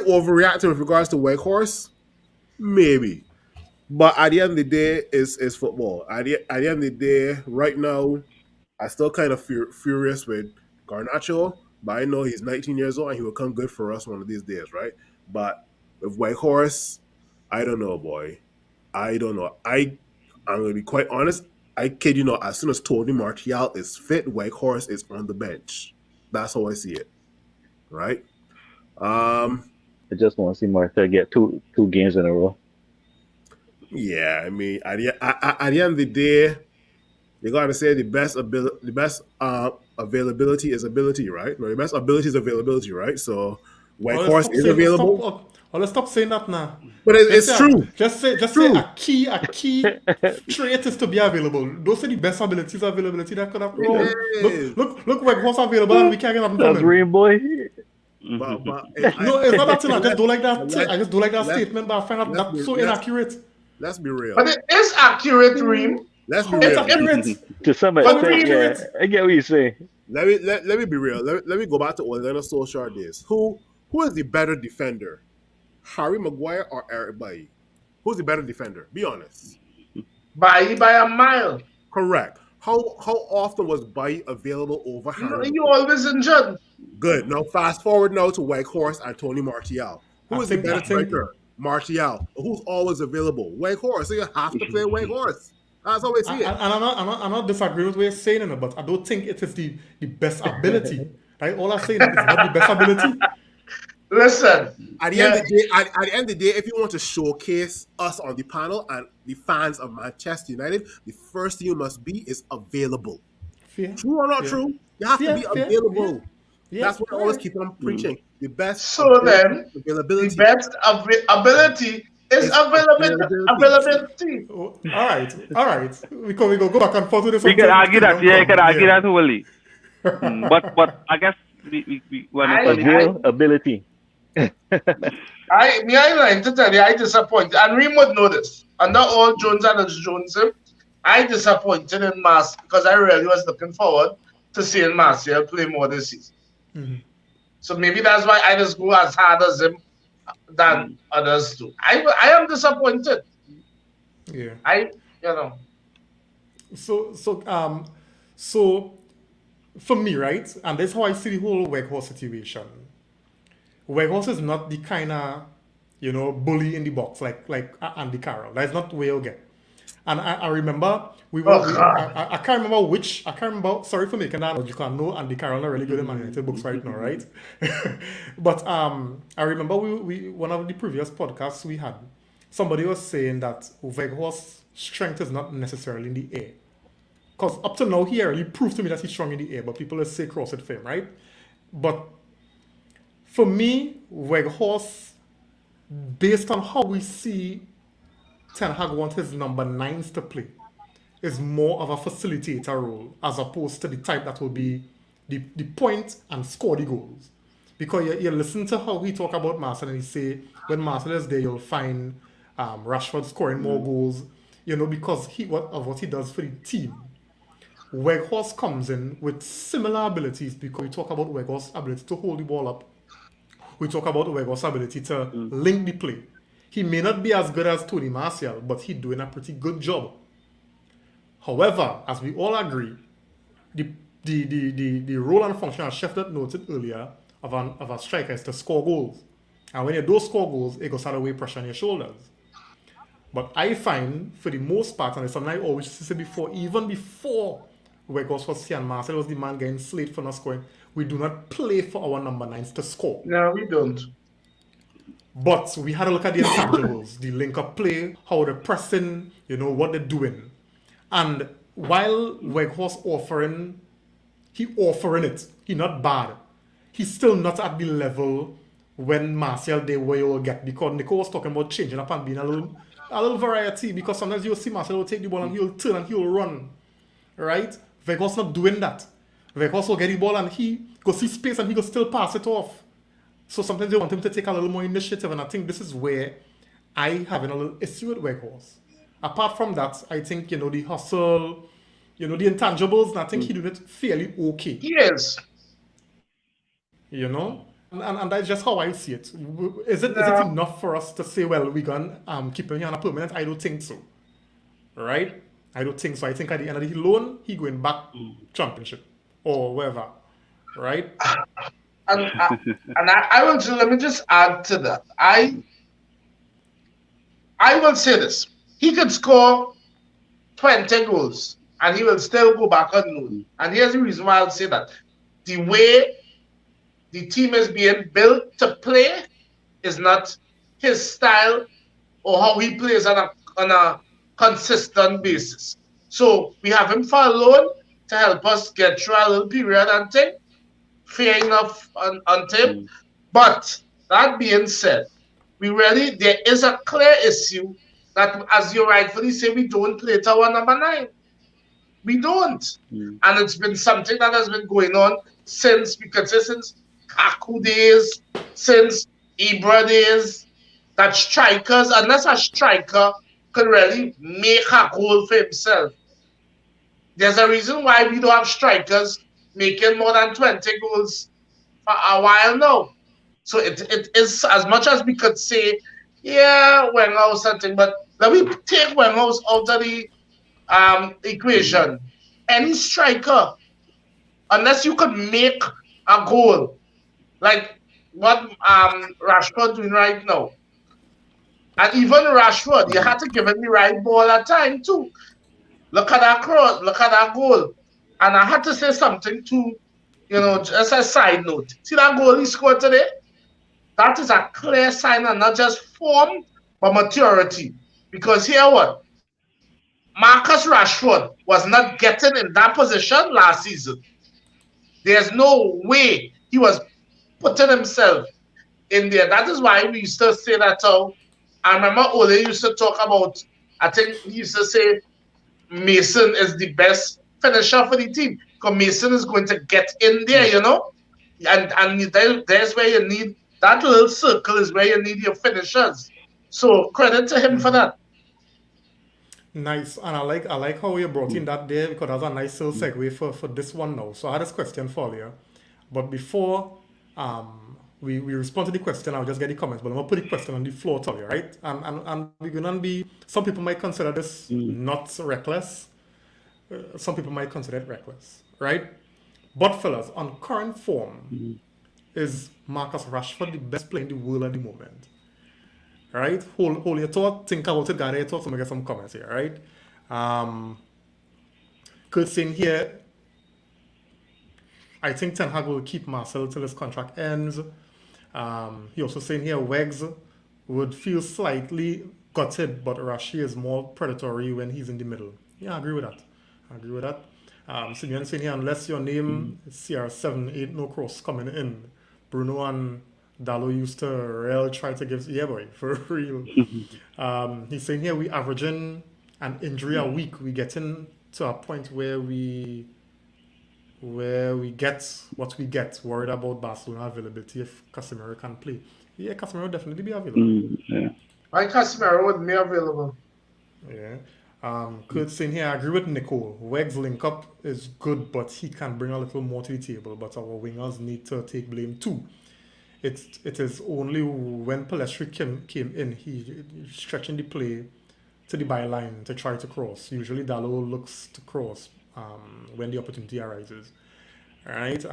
overreact with regards to Weghorst, maybe. But at the end of the day, it's football. At the end of the day, right now, I still kind of furious with Garnacho, but I know he's 19 years old and he will come good for us one of these days, right? But with Whitehorse, I don't know, boy. I don't know. I'm going to be quite honest. I kid you not, as soon as Tony Martial is fit, Whitehorse is on the bench. That's how I see it, right? I just want to see Martha get two games in a row. Yeah, I mean, at the end of the day, you gotta say the best availability is ability, right? No, the best ability is availability, right? So Whitehorse is available, Let's stop saying that now. but it's true. Just say True. a key trait is to be available. Those are the best abilities availability that could have wrong. is. Look, Weghorst available and we can't get nothing from That's him. Rain Boy. But No, it's not that thing. I just don't like that. let's- I just don't like that let's- statement, but I find that let's that's be- so let's- inaccurate. let's be real. But it is accurate, Reem. Let's be It's real. accurate. To some But extent, yeah. Reem- I get what you're saying. Let me be real. Let me go back to Orlando Solskjaer days. Who is the better defender, Harry Maguire or Eric Bailly? Who's the better defender? Be honest. By a mile. Correct. How often was Bailly available over Harry? You always injured. Good. Now fast forward now to Weghorst and Tony Martial. Who I is the think- better I think- striker? Martial. Who's always available? Weghorst. So you have to play Weghorst. That's how I see it. And I'm not disagreeing with what you're saying, but I don't think it is the best ability. Right? All I'm saying is not the best ability. Listen. At the end of the day, at the end of the day, if you want to showcase us on the panel and the fans of Manchester United, the first thing you must be is available. Fair. True or not Fair. true? You have to Fair, be fair, available. Yeah, That's what I always alright. keep on preaching. The best So then, availability. the best ability is availability. Oh, all right. We go back and forth with this. We can argue that. Yeah, you can argue Yeah. that wholly. But I guess we Availability. I like to tell you, I disappointed. And Reem would know this. Under all Jones and Jonesy, I disappointed in Martial because I really was looking forward to seeing Martial play more this season. Mm-hmm. So maybe that's why I just go as hard as him than others do. I am disappointed. Yeah. So for me, right, and that's how I see the whole Weghorst situation. Weghorst is not the kind of, bully in the box like Andy Carroll. That's not where you'll get. And I remember I can't remember. Sorry for making that. You can know Andy Carroll not really good in Man United books right now, right? But I remember we one of the previous podcasts we had, somebody was saying that Weghorst's strength is not necessarily in the air. Because up to now, he already proved to me that he's strong in the air, but people just say cross it for him, right? But for me, Weghorst, based on how we see Ten Hag want his number 9s to play, is more of a facilitator role as opposed to the type that will be the point and score the goals. Because you listen to how he talk about Marcel and he say when Marcel is there, you'll find Rashford scoring more goals, because what he does for the team. Weghorst comes in with similar abilities because we talk about Weghorst's ability to hold the ball up. We talk about Weghorst's ability to link the play. He may not be as good as Tony Martial, but he's doing a pretty good job. However, as we all agree, the role and function, as Chef noted earlier, of a striker is to score goals. And when you don't score goals, it goes out of way pressure on your shoulders. But I find, for the most part, and it's something I always say before, even before Weghorst was here and Marcel was the man getting slate for not scoring, we do not play for our number 9s to score. No, we don't. But we had to look at the intangibles, the link-up play, how they're pressing, what they're doing. And while Weghorst offering it, he's not bad. He's still not at the level when Martial did where you will get. Because Nico was talking about changing up and being a little variety. Because sometimes you'll see Martial will take the ball and he'll turn and he'll run. right? Vegas not doing that. Vegas will get the ball and he go see space and he go still pass it off. So sometimes they want him to take a little more initiative, and I think this is where I having a little issue with Weghorst. Apart from that, I think the hustle, the intangibles, and I think he did it fairly okay. Yes. And that's just how I see it. Is it No. enough for us to say, well, we can keep him here on a permanent? I don't think so. Right? I don't think so. I think at the end of the loan, he going back championship or wherever. Right? I will let me just add to that. I will say this. He could score 20 goals and he will still go back on loan. And here's the reason why I'll say that. The way the team is being built to play is not his style or how he plays on a consistent basis. So we have him for a loan to help us get through a little period and thing. Fair enough on him. But that being said, there is a clear issue that, as you rightfully say, we don't play to our number 9. We don't. And it's been something that has been going on since Kaku days, since Ibra days, that strikers, unless a striker can really make a goal for himself. There's a reason why we don't have strikers making more than 20 goals for a while now. So it is, as much as we could say, yeah, Wenger something, but let me take Wenger out of the equation. Any striker, unless you could make a goal, like what Rashford doing right now. And even Rashford, you had to give him the right ball at time too. Look at that cross, look at that goal. And I had to say something too, just a side note. See that goal he scored today? That is a clear sign of not just form, but maturity. Because here what? Marcus Rashford was not getting in that position last season. There's no way he was putting himself in there. That is why we used to say that. I remember Ole used to talk about, I think he used to say Mason is the best finisher for the team. Because Mason is going to get in there, And there's where you need, that little circle is where you need your finishers. So credit to him for that. Nice, and I like how you brought in that there, because that's a nice little segue for this one now. So I had this question for you, but before we respond to the question, I'll just get the comments. But I'm gonna put the question on the floor to you, right? And we're gonna be. Some people might consider this not reckless. Some people might consider it reckless, right? But fellas, on current form, is Marcus Rashford the best player in the world at the moment? Right? Hold your thought, think about it, gather your thoughts, and we get some comments here, right? Kurt saying here, I think Ten Hag will keep Marcel till his contract ends. He also saying here, Wegs would feel slightly gutted, but Rashi is more predatory when he's in the middle. Yeah, I agree with that. Simeon saying here, unless your name is CR7, ain't no cross coming in. Bruno and Dallo used to really try to give, yeah boy, for real. He's saying here, we averaging an injury a week. We getting to a point where we get what we get. Worried about Barcelona availability if Casemiro can play. Yeah, Casemiro will definitely be available. Why Casemiro wouldn't be available? Yeah. Kurt saying here, I agree with Nicole. Wegs link up is good, but he can bring a little more to the table. But our wingers need to take blame too. It is only when Pelestri came in, he stretching the play to the byline to try to cross. Usually Dallo looks to cross when the opportunity arises. Alright.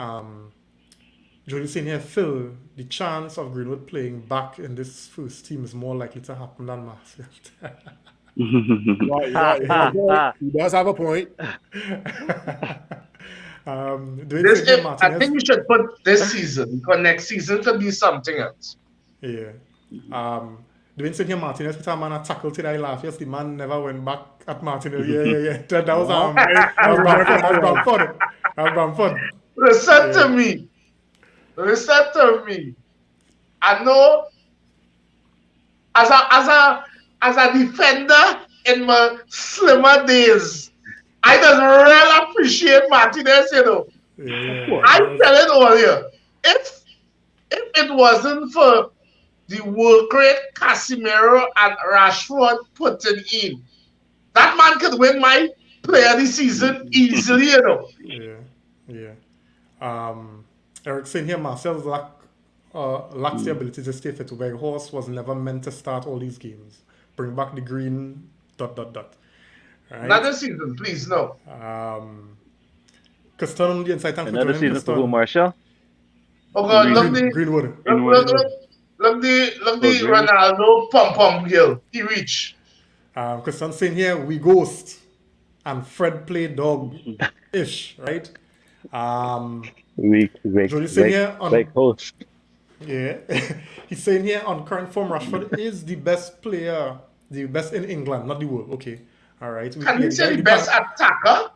Jody saying here, Phil, the chance of Greenwood playing back in this first team is more likely to happen than Martial. Right. He does have a point. I think we should put this season, because next season could be something else. Yeah. Dwayne said here Martinez put a man a tackle till I laugh. Yes, the man never went back at Martinez. Yeah. That was Bamford. Listen to me. I know as a defender in my slimmer days, I just really appreciate Martinez, you know. Of Yeah, course. I'm that was, telling all you, if it wasn't for the work rate Casemiro and Rashford putting in, that man could win my player of the season easily, you know. yeah, yeah. Eric saying here, Marcel's lacks the ability to stay fit. Weghorst was never meant to start all these games. Bring back the green. Dot dot dot. Not Right. this season, please, no. Custon on the inside. Thanks for Another joining, season for who, Custon. Marshall? Oh God, Greenwood. Greenwood. look Oh, the Greenwood. Ronaldo pom hill. He reach. Custon saying here, we ghost and Fred play dog ish, right? Um, Weak, Johnny saying here like on host. yeah, he's saying here on current form, Rashford is the best player, the best in England, not the world. Okay, all right. Can Yeah, we the guy, say the best attacker?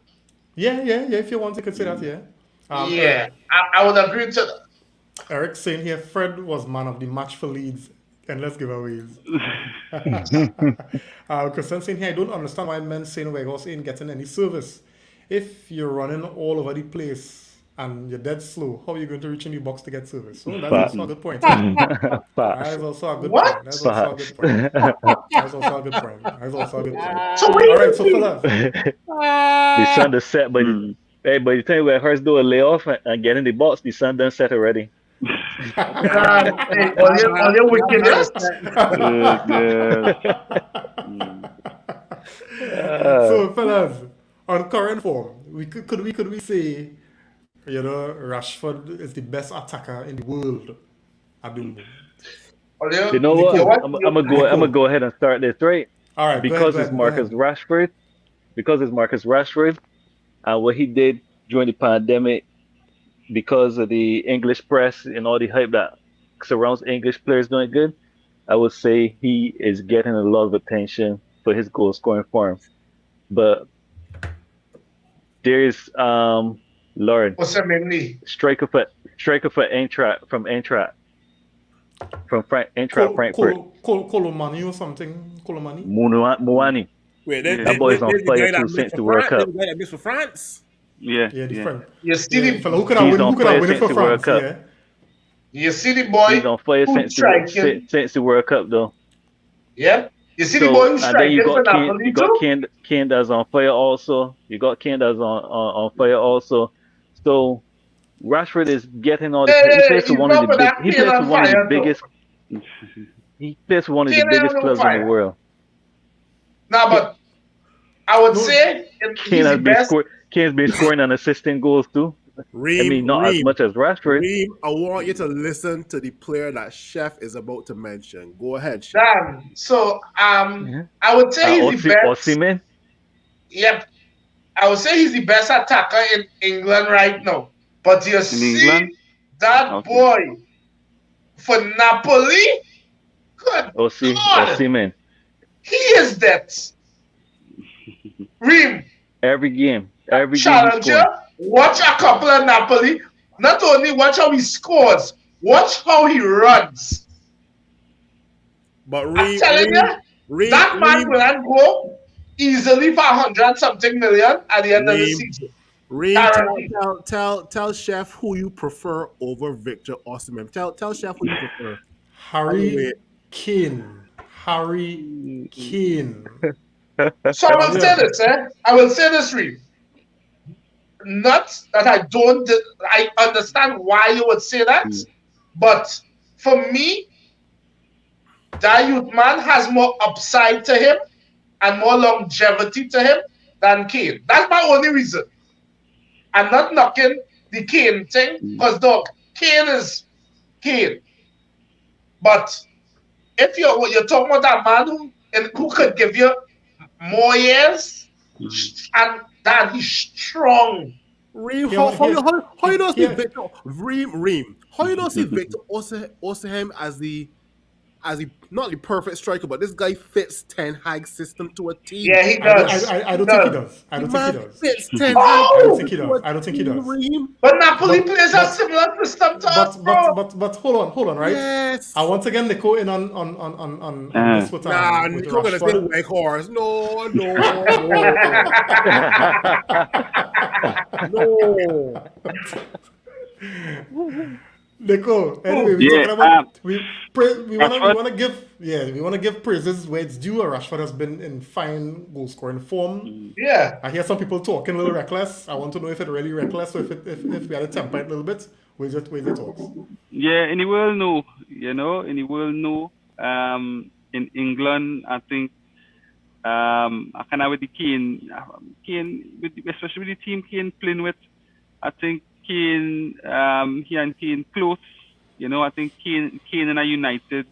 yeah. If you want, you could say that. Yeah. Yeah, I would agree to that. Eric saying here, Fred was man of the match for Leeds. Endless giveaways. Christian saying here, I don't understand why men saying Weghorst ain't getting any service. If you're running all over the place and you're dead slow, how are you going to reach in the box to get service? So that's Facts. also a good point. That Facts. is also a good What? point. That's also a Facts. good point. That's also a good point. That's also a good point. So what All do right, you so think? fellas. The sun done set, but hey, by the time where Hurst do a layoff and get in the box, the sun done set already. Hey, all your wickedness. Oh, God. So fellas, on current form, could we say, Rashford is the best attacker in the world at the moment? All You know you what? Nico. what I'm you, gonna go ahead and start this right All right, go ahead, because go it's ahead, go Marcus ahead. Rashford. Because it's Marcus Rashford and what he did during the pandemic, because of the English press and all the hype that surrounds English players doing good, I would say he is getting a lot of attention for his goal scoring form. But there's Lord Osameni. striker for Eintracht Eintracht Frankfurt, Colomani or something. Colomani. Muani. Wait, Yeah. That boy's on there's the fire guy too that missed since for the World France. There's Cup. the guy that missed for France. Yeah. Yeah, the Yeah. friend. You see Yeah, the fella, who He's on could have fire win it since for the World France? Cup. Yeah. you see the He's boy on fire who's striking. since the World Cup though. Yeah. You see the boy So who's and then striking for Napoli too? Kane that's on fire also. You got Kane that's on fire also. So Rashford is getting all the he plays for He's one of not the for big that he Kane plays for on one of the fire though. biggest he plays for one of the Kane biggest ain't on clubs in the fire. world. Nah, K- but I would No, say he's the best. Kane's been scoring and assisting goals too. I Reem, mean not as Reem, much as Rashford. Reem, I want you to listen to the player that Chef is about to mention. Go ahead, Chef. Damn. So Yeah. I would say he's the best. Osimhen. Yep. I would say he's the best attacker in England right now. But you In see England? that Okay. boy for Napoli? Good God. Osimhen. He is that. Reem, Every game he's challenger, scoring. watch a couple of Napoli. Not only watch how he scores, watch how he runs. But I'm telling you, that man will go easily for 100 something million at the end of the season. Reem, Guaranteed. tell Chef who you prefer over Victor Osimhen. Tell Chef who you prefer. Harry Kane. Harry Kane. So I will say Yeah. this, I will say this, Reem. Not that I understand why you would say that, but for me, that youth man has more upside to him and more longevity to him than Kane. That's my only reason. I'm not knocking the Kane thing, because dog, Kane is Kane. But if you're talking about that man who could give you more years, and that he's strong. Reem, Here, how you don't see here, Victor Reem? How you don't see Victor Osimhen as the as not the perfect striker, but this guy fits Ten Hag's system to a T. Yeah, he does. I He don't think he does. does. I The don't think he man does. fits Ten Hag's I don't Oh! think he system to does. a I don't think he T, does. Reem. But Napoli players a But similar system to us, bro. but hold on, right? Yes. I once again Nico in on this Nah, with Nico gonna say Rashford. Weghorst. No, no. Nico. Anyway, we Yeah, talking about we Rashford. wanna give praises where it's due. Rashford has been in fine goal scoring form. Yeah. I hear some people talking a little reckless. I want to know if it's really reckless or if we had to temper it a little bit. Where's your thoughts? Yeah, and he will know, and he will know. In England, I think, I kind of with the Kane, especially with the team Kane playing with, I think Kane, he and Kane close. I think Kane in a United,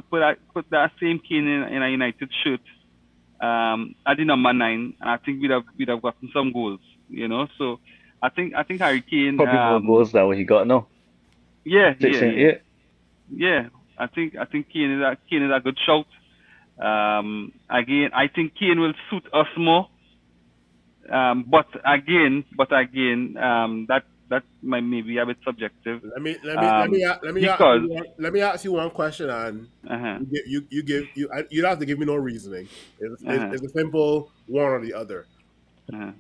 put that same Kane in a United shirt, at the number 9, and I think we'd have gotten some goals. So I think Harry Kane, Probably more goals than what he got now. yeah, 6 and yeah, 8. yeah. I think Kane is a good shout. Again, I think Kane will suit us more. But again, that might maybe a bit subjective. Let me ask you one question, and Uh-huh, you don't have to give me no reasoning. uh-huh, It's a simple one or the other. uh-huh.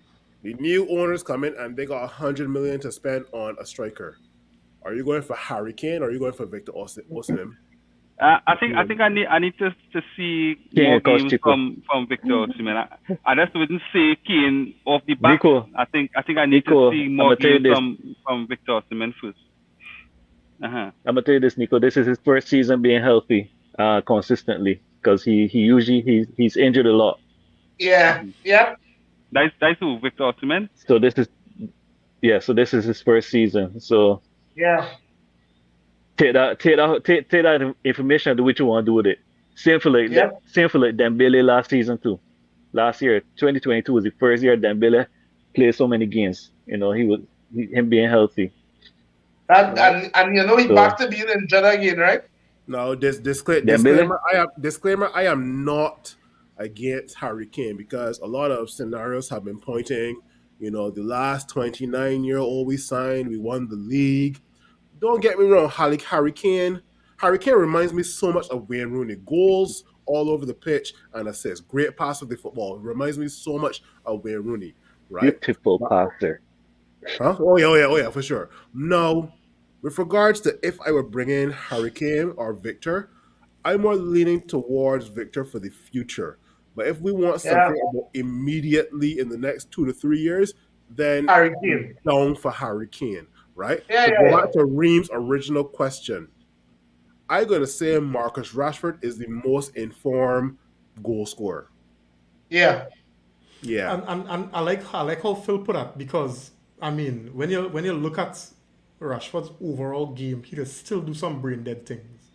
The new owners come in and they got 100 million to spend on a striker. Are you going for Harry Kane or are you going for Victor Osimhen? I think I need to see Kane more costs games cheaper. from Victor Osimhen. I just wouldn't say Kane off the back. Nico, I think I need Nico, to see I'm more gonna tell you games this. from Victor Osimhen first. Uh-huh. I'm gonna tell you this, Nico. This is his first season being healthy, consistently, because he usually he's injured a lot. Yeah. Yeah. That's who, Victor Osimhen. So this is his first season. So Yeah. take that information and do what you want to do with it. Yep. Same for like Dembele last season too. Last year, 2022 was the first year Dembele played so many games. Him being healthy. And he's So back to being injured again, right? No, Dembele, disclaimer. I am not against Harry Kane because a lot of scenarios have been pointing. The last 29-year-old we signed, we won the league. Don't get me wrong, Harry Kane. Harry Kane reminds me so much of Wayne Rooney. Goals all over the pitch and assists. Great pass of the football. Reminds me so much of Wayne Rooney, right? beautiful passer. Huh? Oh yeah, for sure. No, with regards to if I were bringing Harry Kane or Victor, I'm more leaning towards Victor for the future. But if we want Yeah. something about immediately in the next 2 to 3 years, then Harry I'm Kane. down for Harry Kane, right? Yeah, To yeah, go yeah. back to Reem's original question, I'm going to say Marcus Rashford is the most informed goal scorer. Yeah. Yeah. And I like how Phil put that because I mean when you look at Rashford's overall game, he does still do some brain dead things,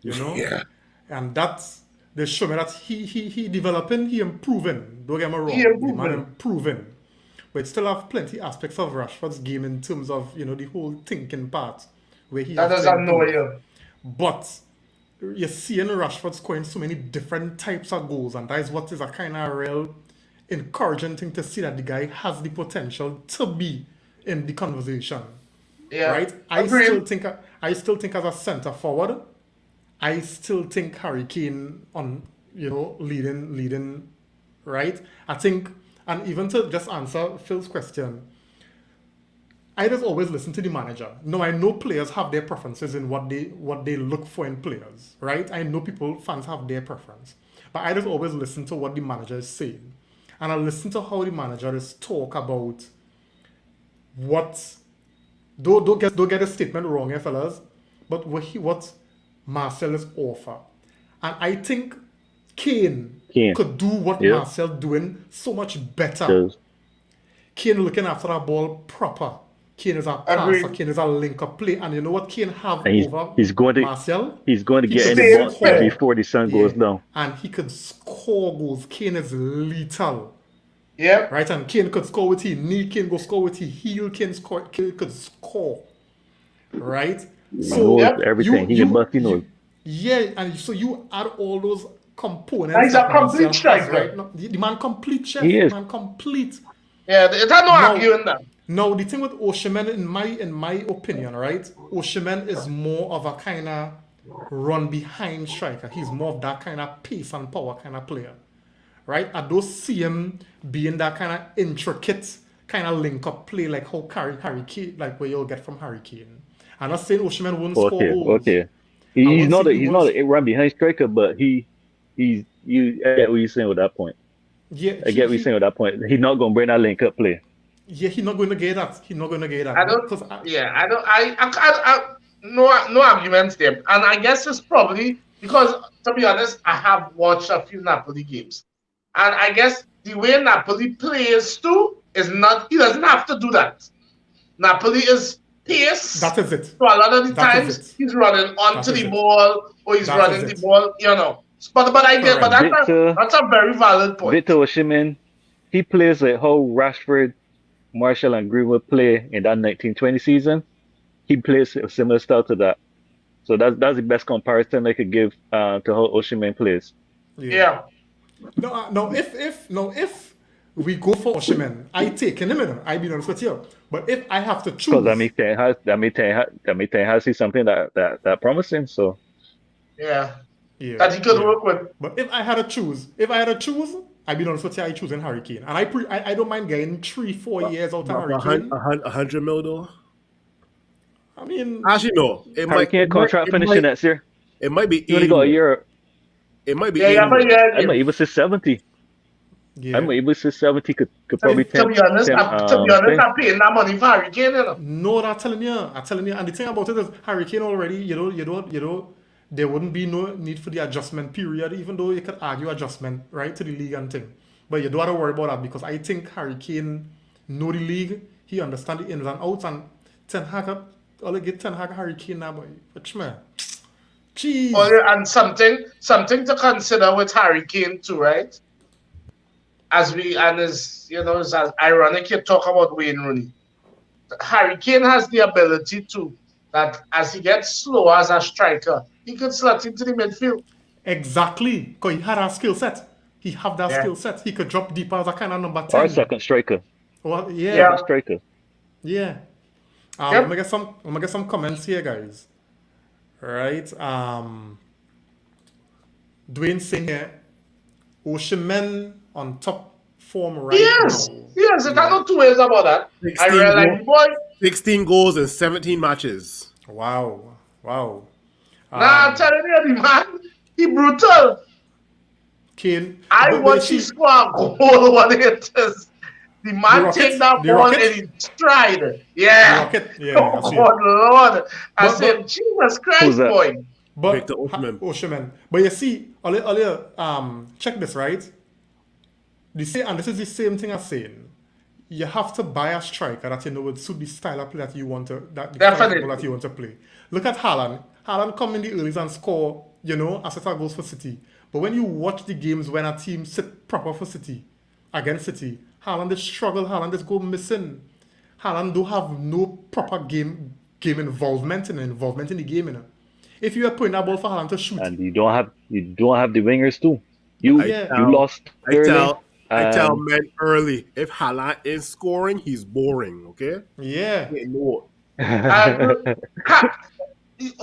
Yeah. and that's they show me that he developing, he improving. Don't get me He wrong, the man improving. improving, but still have plenty aspects of Rashford's game in terms of the whole thinking part where he That has to doesn't know improve. you. But you're seeing Rashford scoring so many different types of goals, and that is what is a kind of real encouraging thing to see that the guy has the potential to be in the conversation, Yeah. right? Agreed. I still think as a centre forward, I still think Harry Kane on leading, right? I think, and even to just answer Phil's question, I just always listen to the manager. No, I know players have their preferences in what they look for in players, right? I know fans have their preference. But I just always listen to what the manager is saying. And I listen to how the manager is talk about what don't get the statement wrong here, fellas, but what Marcel is offer. And I think Kane Kane. could do what Yeah. Marcel doing so much better. Does. Kane looking after that ball proper. Kane is a passer. Agreed. Kane is a link-up play. And you know what Kane have And over he's going to Martial? he's going to He get could any ball score. before the sun goes down. And he could score goals. Kane is lethal. Yep. Right? And Kane could score with his knee. Kane go score with his heel. Kane could score. Right? He So knows everything. He can bust, he knows. Yeah, and so you add all those And components he's a that complete Martial has striker. right now. The man complete, chef. He The is. man complete. Yeah, there's no Now, arguing that. now the thing with Oshimen, in my opinion, right? Oshimen is more of a kind of run behind striker. He's more of that kind of pace and power kind of player, right? I don't see him being that kind of intricate kind of link up play like how Harry Kane, like where you'll get from Harry Kane. I'm not saying Oshimen won't score Okay, goals. okay. I He's won't say not a he he's not was. a run behind striker, but he's you. I get what you're saying with that point. Yeah, I get what you're saying with that point. He's not gonna bring that link up play. he's not going to get that. He's not going to get I that. don't. Because Yeah, I don't. I can't. No arguments there. And I guess it's probably because, to be honest, I have watched a few Napoli games, and I guess the way Napoli plays too is not. He doesn't have to do that. Napoli is pace. that is it. So a lot of the That is times it. he's running That onto is the it. ball or he's That is running the it. ball. But I get. But Correct. that's a very valid point. Victor Osimhen, he plays like how Rashford, Marshall, and Greenwood play in that 1920 season. He plays a similar style to that. So that's the best comparison I could give to how Osimhen plays. Yeah. Yeah. If we go for Oshimen, I take him in. I be honest with you. But if I have to Because choose, Ten has is something that promising. So Yeah. yeah, That he could yeah. work with. But if I had to choose, I be honest with you, I choosing Harry Kane, and I don't mind getting 3-4 years out of Harry Kane. 100 mil though. I mean, Actually, no. Harry Kane contract finishing next year. It might be He only 80 got a mil. year. It might be Yeah, 80 yeah, but mil. yeah, I might even say 70. yeah. I might even say 70 could probably to be honest, tempt I'm paying that money for Harry Kane, No, I'm telling you. And the thing about it is, Harry Kane already, there wouldn't be no need for the adjustment period, even though you could argue adjustment, right, to the league and thing. But you don't have to worry about that because I think Harry Kane know the league, he understands the ins and outs, and Ten Hag, all they get Ten Hag Harry Kane now, boy. Which man? Jeez. And something to consider with Harry Kane too, right? It's ironic you talk about Wayne Rooney. Harry Kane has the ability to that as he gets slower as a striker, he could slot into the midfield. Exactly. Because he had a skill set. He have that Yeah. skill set. He could drop deeper as a kind of number 10. or a second striker. Well, Yeah. yeah. Second striker. Yeah. Yep. Let me get some comments here, guys. Right. Dwayne saying here, Oshimen on top form right Yes, now. yes, there's no two ways about that. I 16 realize, boy, 16 goals in 17 matches. Wow. I'm telling you, the man, he brutal. Kane. I but watch you him see, score a goal what it is. The man Rocket? take that The ball Rocket? in his stride. Yeah. Rocket? Yeah, I Oh see. Lord. I But- said, but- Jesus Christ, Who's that? boy. But Victor Osimhen. Osimhen. But you see, earlier, check this, right? This is the same thing as saying you have to buy a striker that you know would suit the style of play that you want to style of football that you want to play. Look at Haaland. Haaland come in the early and score, a set of goals for City. But when you watch the games when a team sit proper for City against City, Haaland is struggle, Haaland is go missing. Haaland don't have no proper game involvement in the game, If you are putting that ball for Haaland to shoot, And you don't have the wingers too. You Yeah. you lost I Sterling. tell men early, if Haaland is scoring, he's boring, okay? yeah. No. And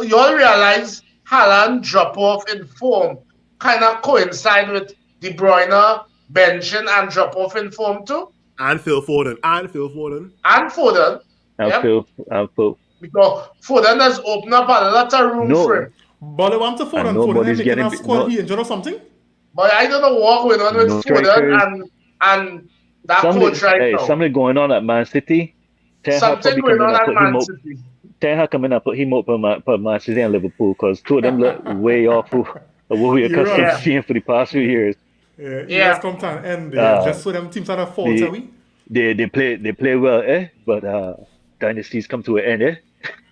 you all realize Haaland drop off in form kind of coincide with De Bruyne benching and drop off in form too. And Phil Foden. And Foden. I Yep. feel Because Foden has opened up a lot of room No. for him. But I want to Foden. And Foden nobody's is making getting a squad. no- He injured or something? But I don't know what going on with No Foden strikers. and that coach right now. something going on at Man City. Ten Hag Something probably going come in on and at put him Man up. City. Ten Hag come in and put him up for Man City and Liverpool because two of them look way off of what we're You're accustomed right. to seeing for the past few years. Yeah. He Yeah. just come to an end there. Just so them teams had a fault, the- are we? They play well, but dynasties come to an end,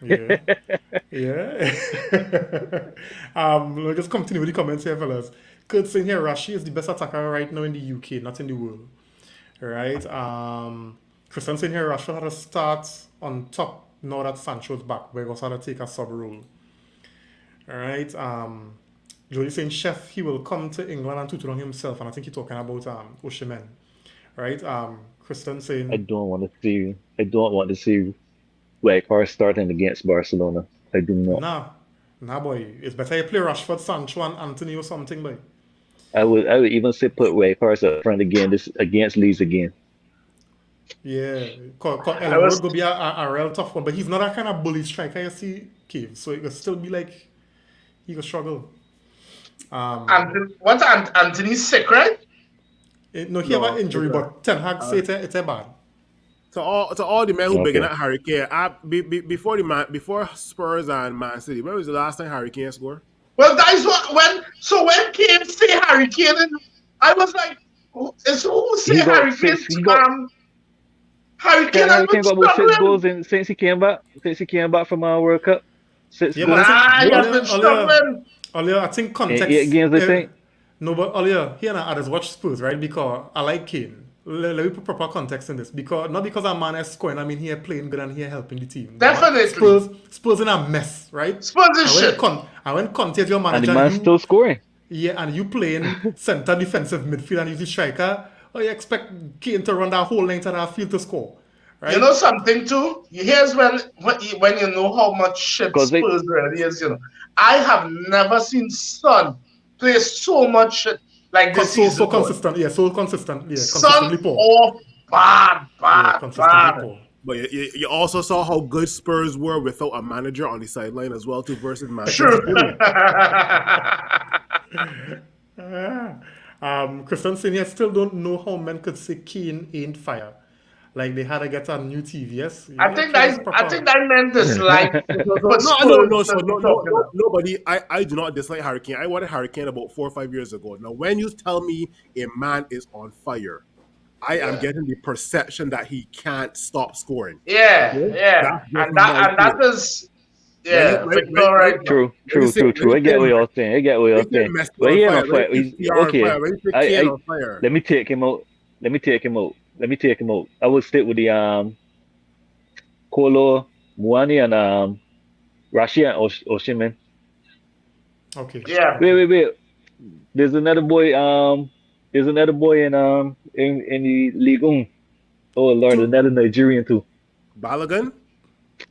Yeah. Yeah. Let's just continue with the comments here, fellas. Kurt saying here, Rashi is the best attacker right now in the UK, not in the world. Right? Christian saying here, Rashford had to start on top now that Sancho's back, but he also had to take a sub role. All right. Jody saying chef he will come to England and tutor on himself, and I think he's talking about Oshimen. Right. Kristen I saying don't want to see. I don't want to see Weghorst starting against Barcelona. I do not. nah, nah boy, it's better you play Rashford, Sancho, and Anthony or something, boy. I would even say put Weghorst up front again this against Leeds again. Yeah, I Ellen was Road will be a real tough one, but he's not that kind of bully striker. You see, Cave, so it will still be like he will struggle. Anthony's sick, right? No, he have an No, injury, but Ten Hag say it's a bad. to all the men who big in Okay. that Harry Kane, before Spurs and Man City, when was the last time Harry Kane scored? Well, that is what when Kane say Harry Kane, and I was like, who say He got Harry Kane? six. He got Harry Kane has Harry been Kane got about six struggling. goals in since he came back. Since he came back from our World Cup, six Yeah, but I goals think Nah, he has earlier, been earlier, struggling. earlier, I think in 8 context. games. I think. No, but earlier, here and I just watch Spurs, right? Because I like Kane. Let me put proper context in this. Because not because a man is scoring, I mean he playing good and he helping the team. No, Definitely. Spurs in a mess, right? Spurs is And when shit. Conte is your And the manager, man's still scoring. and you playing center defensive midfield and you the striker, or you expect Kane to run that whole length of that field to score, right? You know something too? Here's when you know how much shit Because they Spurs really is. I have never seen Son play so much shit like this So season. Boy. consistent, so consistent, Son consistently poor, off bad, consistently bad. poor. But you also saw how good Spurs were without a manager on the sideline as well, too, versus Manchester True. City. Christian Senior still don't know how men could say Kane ain't fire. Like they had to get a new TVS. I think that meant dislike for No, Spurs to be talking about. nobody. I do not dislike Harry Kane. I wanted Harry Kane about 4 or 5 years ago. Now, when you tell me a man is on fire, I am getting the perception that he can't stop scoring. Yeah. That's just And my that feeling. is Victor right now. True. When you say- I get what y'all saying. when you say Messi But on he ain't fire, on when fire. you say CR on Okay. fire, when you say Kane on fire. Let me take him out. I would stick with the Kolo Muani and Rashi and Oshiman. Okay. Yeah. Wait. There's another boy. There's another boy in the League One. Oh Lord, another Nigerian too. Balogun?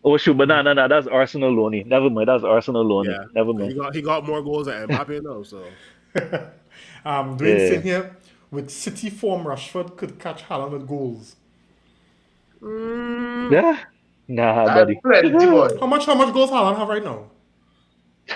Oh shoot, but no, that's Arsenal Loney. Never mind, that's Arsenal Loney. Yeah. Never mind. He got more goals than Mbappe now, so. Dwayne Yeah. saying here with City form, Rashford could catch Haaland with goals. Yeah. Nah, That's buddy. plenty, boy. How much goals Haaland have right now?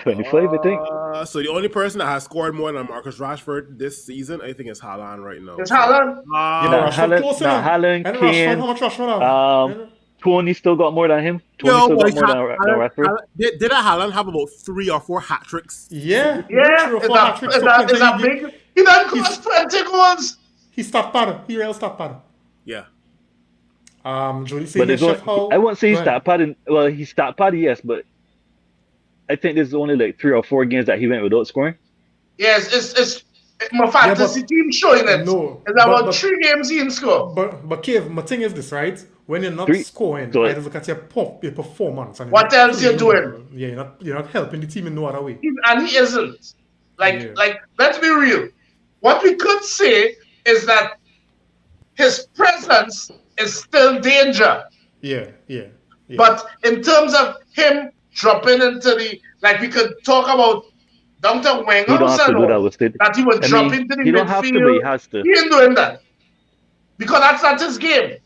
25, I think. So the only person that has scored more than Marcus Rashford this season, I think, is Haaland right now. It's Haaland. Yeah, Rashford close enough. Haaland, And Kane, how much Rashford have? Tony still got more than him. Tony still got more than Rashford. Didn't Haaland have about 3 or 4 hat tricks? Yeah, Yeah. true. It's For hat-tricks, so a Quinton, big. He done cost 20 goals. he start pad. He real start pad. Yeah. Jody But saying there's chef only, how I won't say he Go ahead. start padding. Well, he start padding, yes, but I think there's only like 3 or 4 games that he went without scoring. Yes, it's my fantasy team showing it. No, It's about 3 games he didn't score. But Kev, my thing is this, right? When you're not 3. scoring, So- I just look at your performance. And What you're not else you playing doing? well. Yeah, you're not helping the team in no other way. And he isn't. Yeah. Like let's be real. What we could say is that his presence is still danger. Yeah. But in terms of him dropping into we could talk about Dr. He don't have to do that with it. that he would drop into the he don't midfield. have to, but he has to. He ain't doing that. Because that's not his game.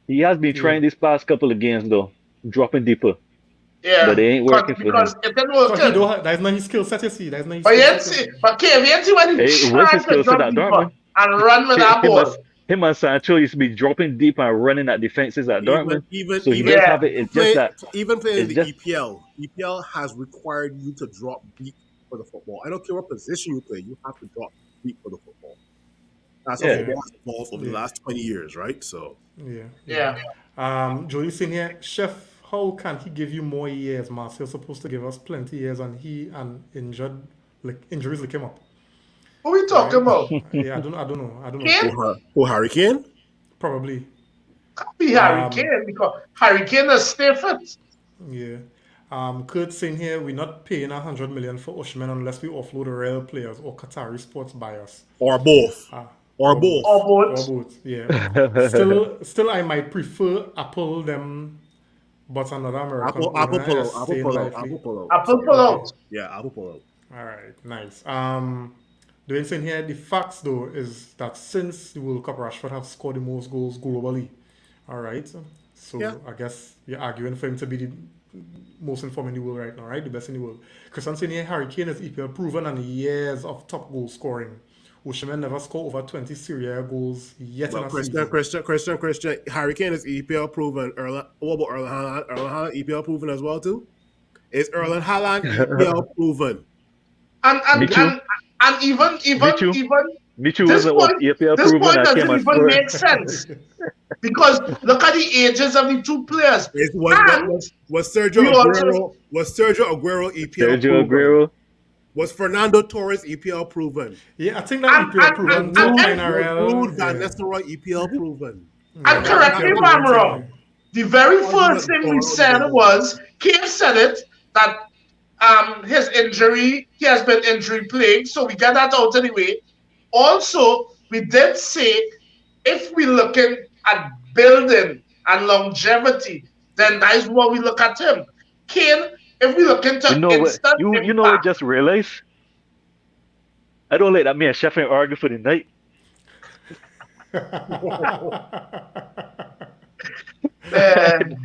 He has been trying these past couple of games though, dropping deeper. Yeah. But it ain't working for him. Because it didn't work. Because that's not his skill set, you see. That's not his But skill yet, set. but Kev, you see when he It was tried his to skill set drop at deeper Dortmund. and run with that ball. Him and Sancho used to be dropping deep and running at defenses at Dortmund. So he does have it. It's just that even playing in the it's just- EPL has required you to drop deep for the football. I don't care what position you play, you have to drop deep for the football. That's how football has evolved over the last 20 years, right? So Yeah. Jody saying here, Chef, how can he give you more years, Marcel's supposed to give us plenty years and injuries lick him up. Who we talking about? Yeah, I don't know. Kane? who Harry Kane? Probably. Can't be Harry Kane because Harry Kane is stay fit. Yeah. Kurt saying here, we're not paying 100 million for Osimhen unless we offload real players or Qatari sports buyers. Or both. Ah, Or or both. Or Or both. both, yeah. Still, I might prefer Apple them, but another American Apple owner pull is out. Apple staying pull out. lively. Apple pull out. Apple Sorry. pull Okay, out. Yeah, Apple pull out. all right, nice. Doing saying here, the facts though is that since the World Cup, Rashford have scored the most goals globally. All right, Yeah. so I guess you're arguing for him to be the most informed in the world right now, right? The best in the world. Christian saying here, Harry Kane is EPL proven and years of top goal scoring. Osimhen never scored over 20 Serie A goals yet in Well, a Christian, season. Christian. Harry Kane is EPL proven. What about Erling Haaland? Erling Haaland EPL proven as well too. Is Erling Haaland EPL proven? And Me and too. and and even Me even too. even Me too this was point APL this proven. point I came doesn't and even scored. make sense because look at the ages of the two players. Is And was we Sergio also Aguero EPL Sergio proven? Aguero. Was Fernando Torres EPL proven? Yeah, I think that and EPL and and, proven and, to and, kind of Was real. Ruud Van Yeah, Nistelrooy EPL proven? yeah, and that correct me EPL if I'm proven thing. wrong. The very first thing we said was Cave said it that his injury, he has been injury plagued, so we get that out anyway. Also, we did say if we looking at building and longevity, then that is what we look at him. Kane, if we look into You know what? instant You know what? impact, Just realized. I don't let that me and Sheffield argue for the night. then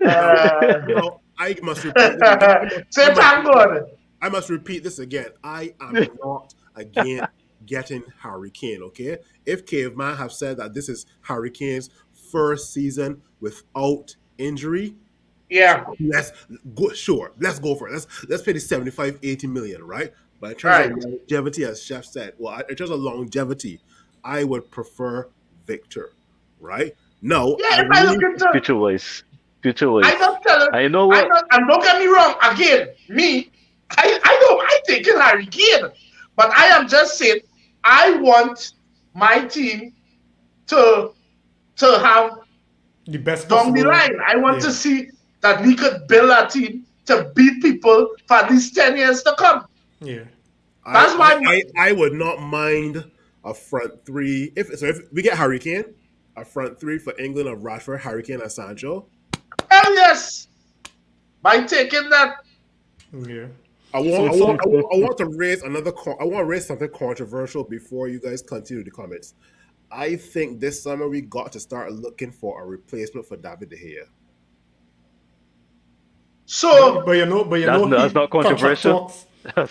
uh, Now, I must repeat this. say thank God. I must repeat this again. I am not against getting Harry Kane, okay? If Caveman have said that this is Harry Kane's first season without injury, Yeah, let's go let's go for it. Let's pay the 75, 80 million, right? But in terms right. of longevity, as Chef said, in terms of longevity, I would prefer Victor, right? No, Yeah, I if I look really into Future wise. Future I wise. not telling I know I what? not and don't get me wrong, again, me, I think it's Harry Kane. But I am just saying I want my team to have The best down the possible. line. I want to Yeah, see that we could build a team to beat people for these 10 years to come. yeah. That's why I would not mind a front three. If we get Harry Kane, a front three for England of Rashford, Harry Kane, and Sancho. hell yes. By taking that Yeah. I So, want, I so want, I want, I want to raise I want to raise something controversial before you guys continue the comments. I think this summer we got to start looking for a replacement for David De Gea. so but you That's know that's he not contract controversial. talks.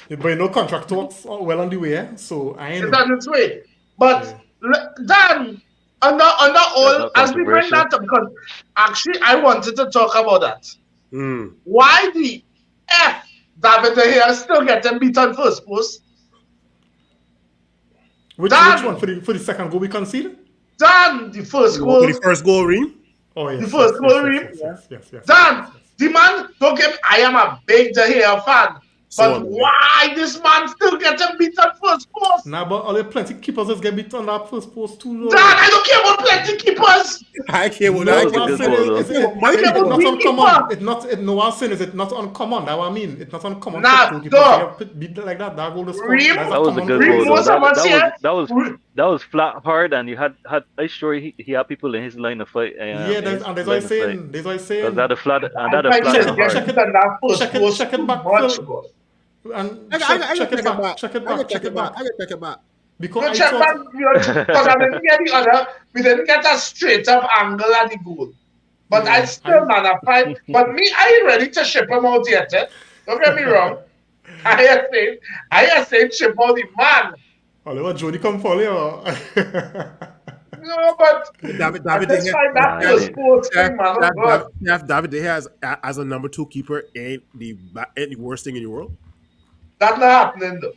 But you know contract talks are well on the way. So I it's know. on its way. But Yeah. then under That's all, not as we bring controversial. that up, because actually I wanted to talk about that. Hmm. Why the F David De Gea still getting beaten first post? Which one Dan, for the second goal we conceded? Dan, the first You want goal, the first goal, Reem? Oh the yes, first yes, yes, goal, yes, Reem. yes, yes, yes, yes, yes, Dan, yes, yes. the man, don't get me, I am a big De Gea fan. So But am I. why this man still getting beaten first post? Nah, but all the plenty keepers just get beat on that first post too Dan, though. I don't care about plenty keepers. I can't with No, That I was a can't what I'm with good saying ball my, though. I is can't with I my don't care it's about not keeper. uncommon. keeper. No, what I'm saying is it's not uncommon. That's what I mean. It's not uncommon for Nah, goalkeepers to no. get beat like that. That goal to score. Reem, That's That a was a common good Reem ball occurrence. though. knows someone say, That was flat hard, and you had I sure he had people in his line of fight. Yeah, In his that's what I'm line of sight. saying. That's what I'm Cause saying. that a I flat think Check he and it, get hard. check it, beaten that first check it, post check it too back, much, Phil, bro. and I check can check it take it back, back. check it I can back, take check it it back. back. I can take it back. Because Go I check back thought because I didn't get the other. We didn't get a straight up angle at the goal. But I yeah, still man a fight. But me, I ain't ready to ship him out yet. Eh? Don't get me wrong. I have said ship out the man. Oliver Jody come for you. No, but I David De just Gea, find that Nah, I first didn't. post thing, man. Oh God. David De Gea as a number two keeper ain't the worst thing in the world. That's not happening though.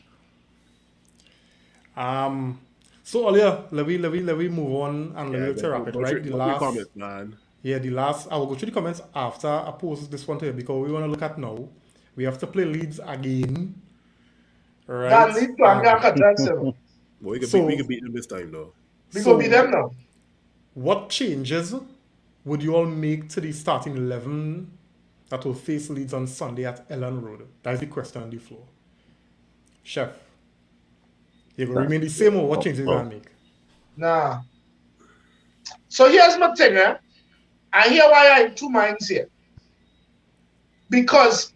um so earlier, let we move on and Yeah, let me wrap it, go right? through, The go through your last comments, man. Yeah, the last. I will go through the comments after I post this one to you because we want to look at now. We have to play Leeds again, Dan right? need to hang out at Jackson. Well, we could So, beat them this time though. We go be them so now. what changes would you all make to the starting 11 that will face Leeds on Sunday at Ellen Road? That is the question on the floor. Chef, you will remain the same or what changes you going to make? Nah. So here's my thing, eh? And here why I have two minds here. Because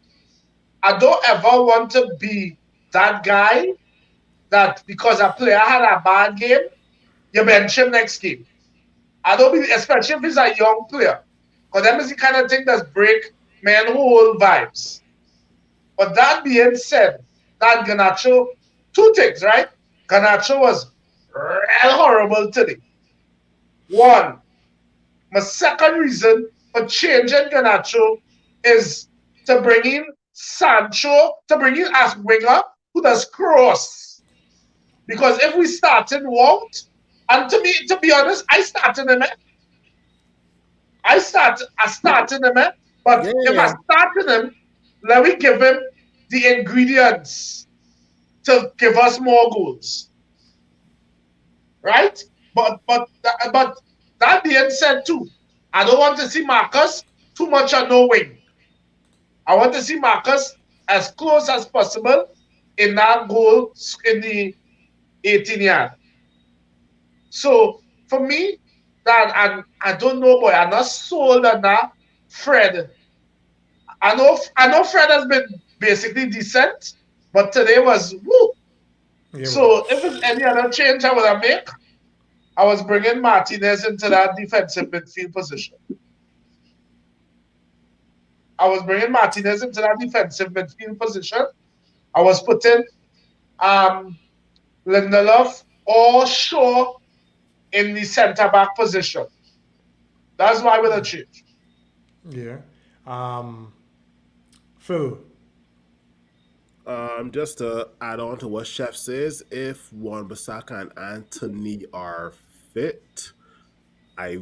I don't ever want to be that guy that because a player had a bad game, you bench him next game. I don't be, especially if he's a young player. Because that is the kind of thing that's break men whole vibes. But that being said, that Garnacho, two things, right? Garnacho was real horrible today. One, my second reason for changing Garnacho is to bring in Sancho, to bring in as winger who does cross. Because if we started Walt, and to be honest, I started him. I started him, but if I started him, let me give him the ingredients to give us more goals, right? But that being said too, I don't want to see Marcus too much on no wing. I want to see Marcus as close as possible in that goal in the 18 yard. So for me, that and I don't know, boy, I'm not sold on that. Fred, I know Fred has been basically decent, but today was woo. Yeah, So if it's any other change I would have made, I was bringing Martinez into that defensive midfield position. I was putting Lindelof or Shaw in the centre back position. That's why we'll change. Yeah. Phil. Just to add on to what Chef says, if Wan-Bissaka and Anthony are fit, I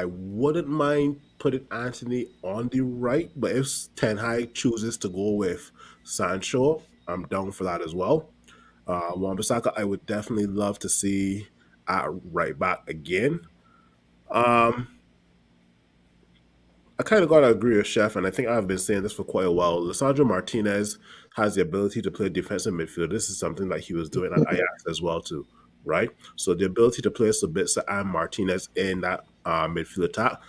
wouldn't mind putting Anthony on the right, but if Ten Hag chooses to go with Sancho, I'm down for that as well. Wan-Bissaka, I would definitely love to see at right back again. I kind of got to agree with Chef, and I think I've been saying this for quite a while. Lisandro Martinez has the ability to play defensive midfield. This is something that he was doing at Ajax as well, too, right? So the ability to play Sabitzer and Martinez in that midfield attack,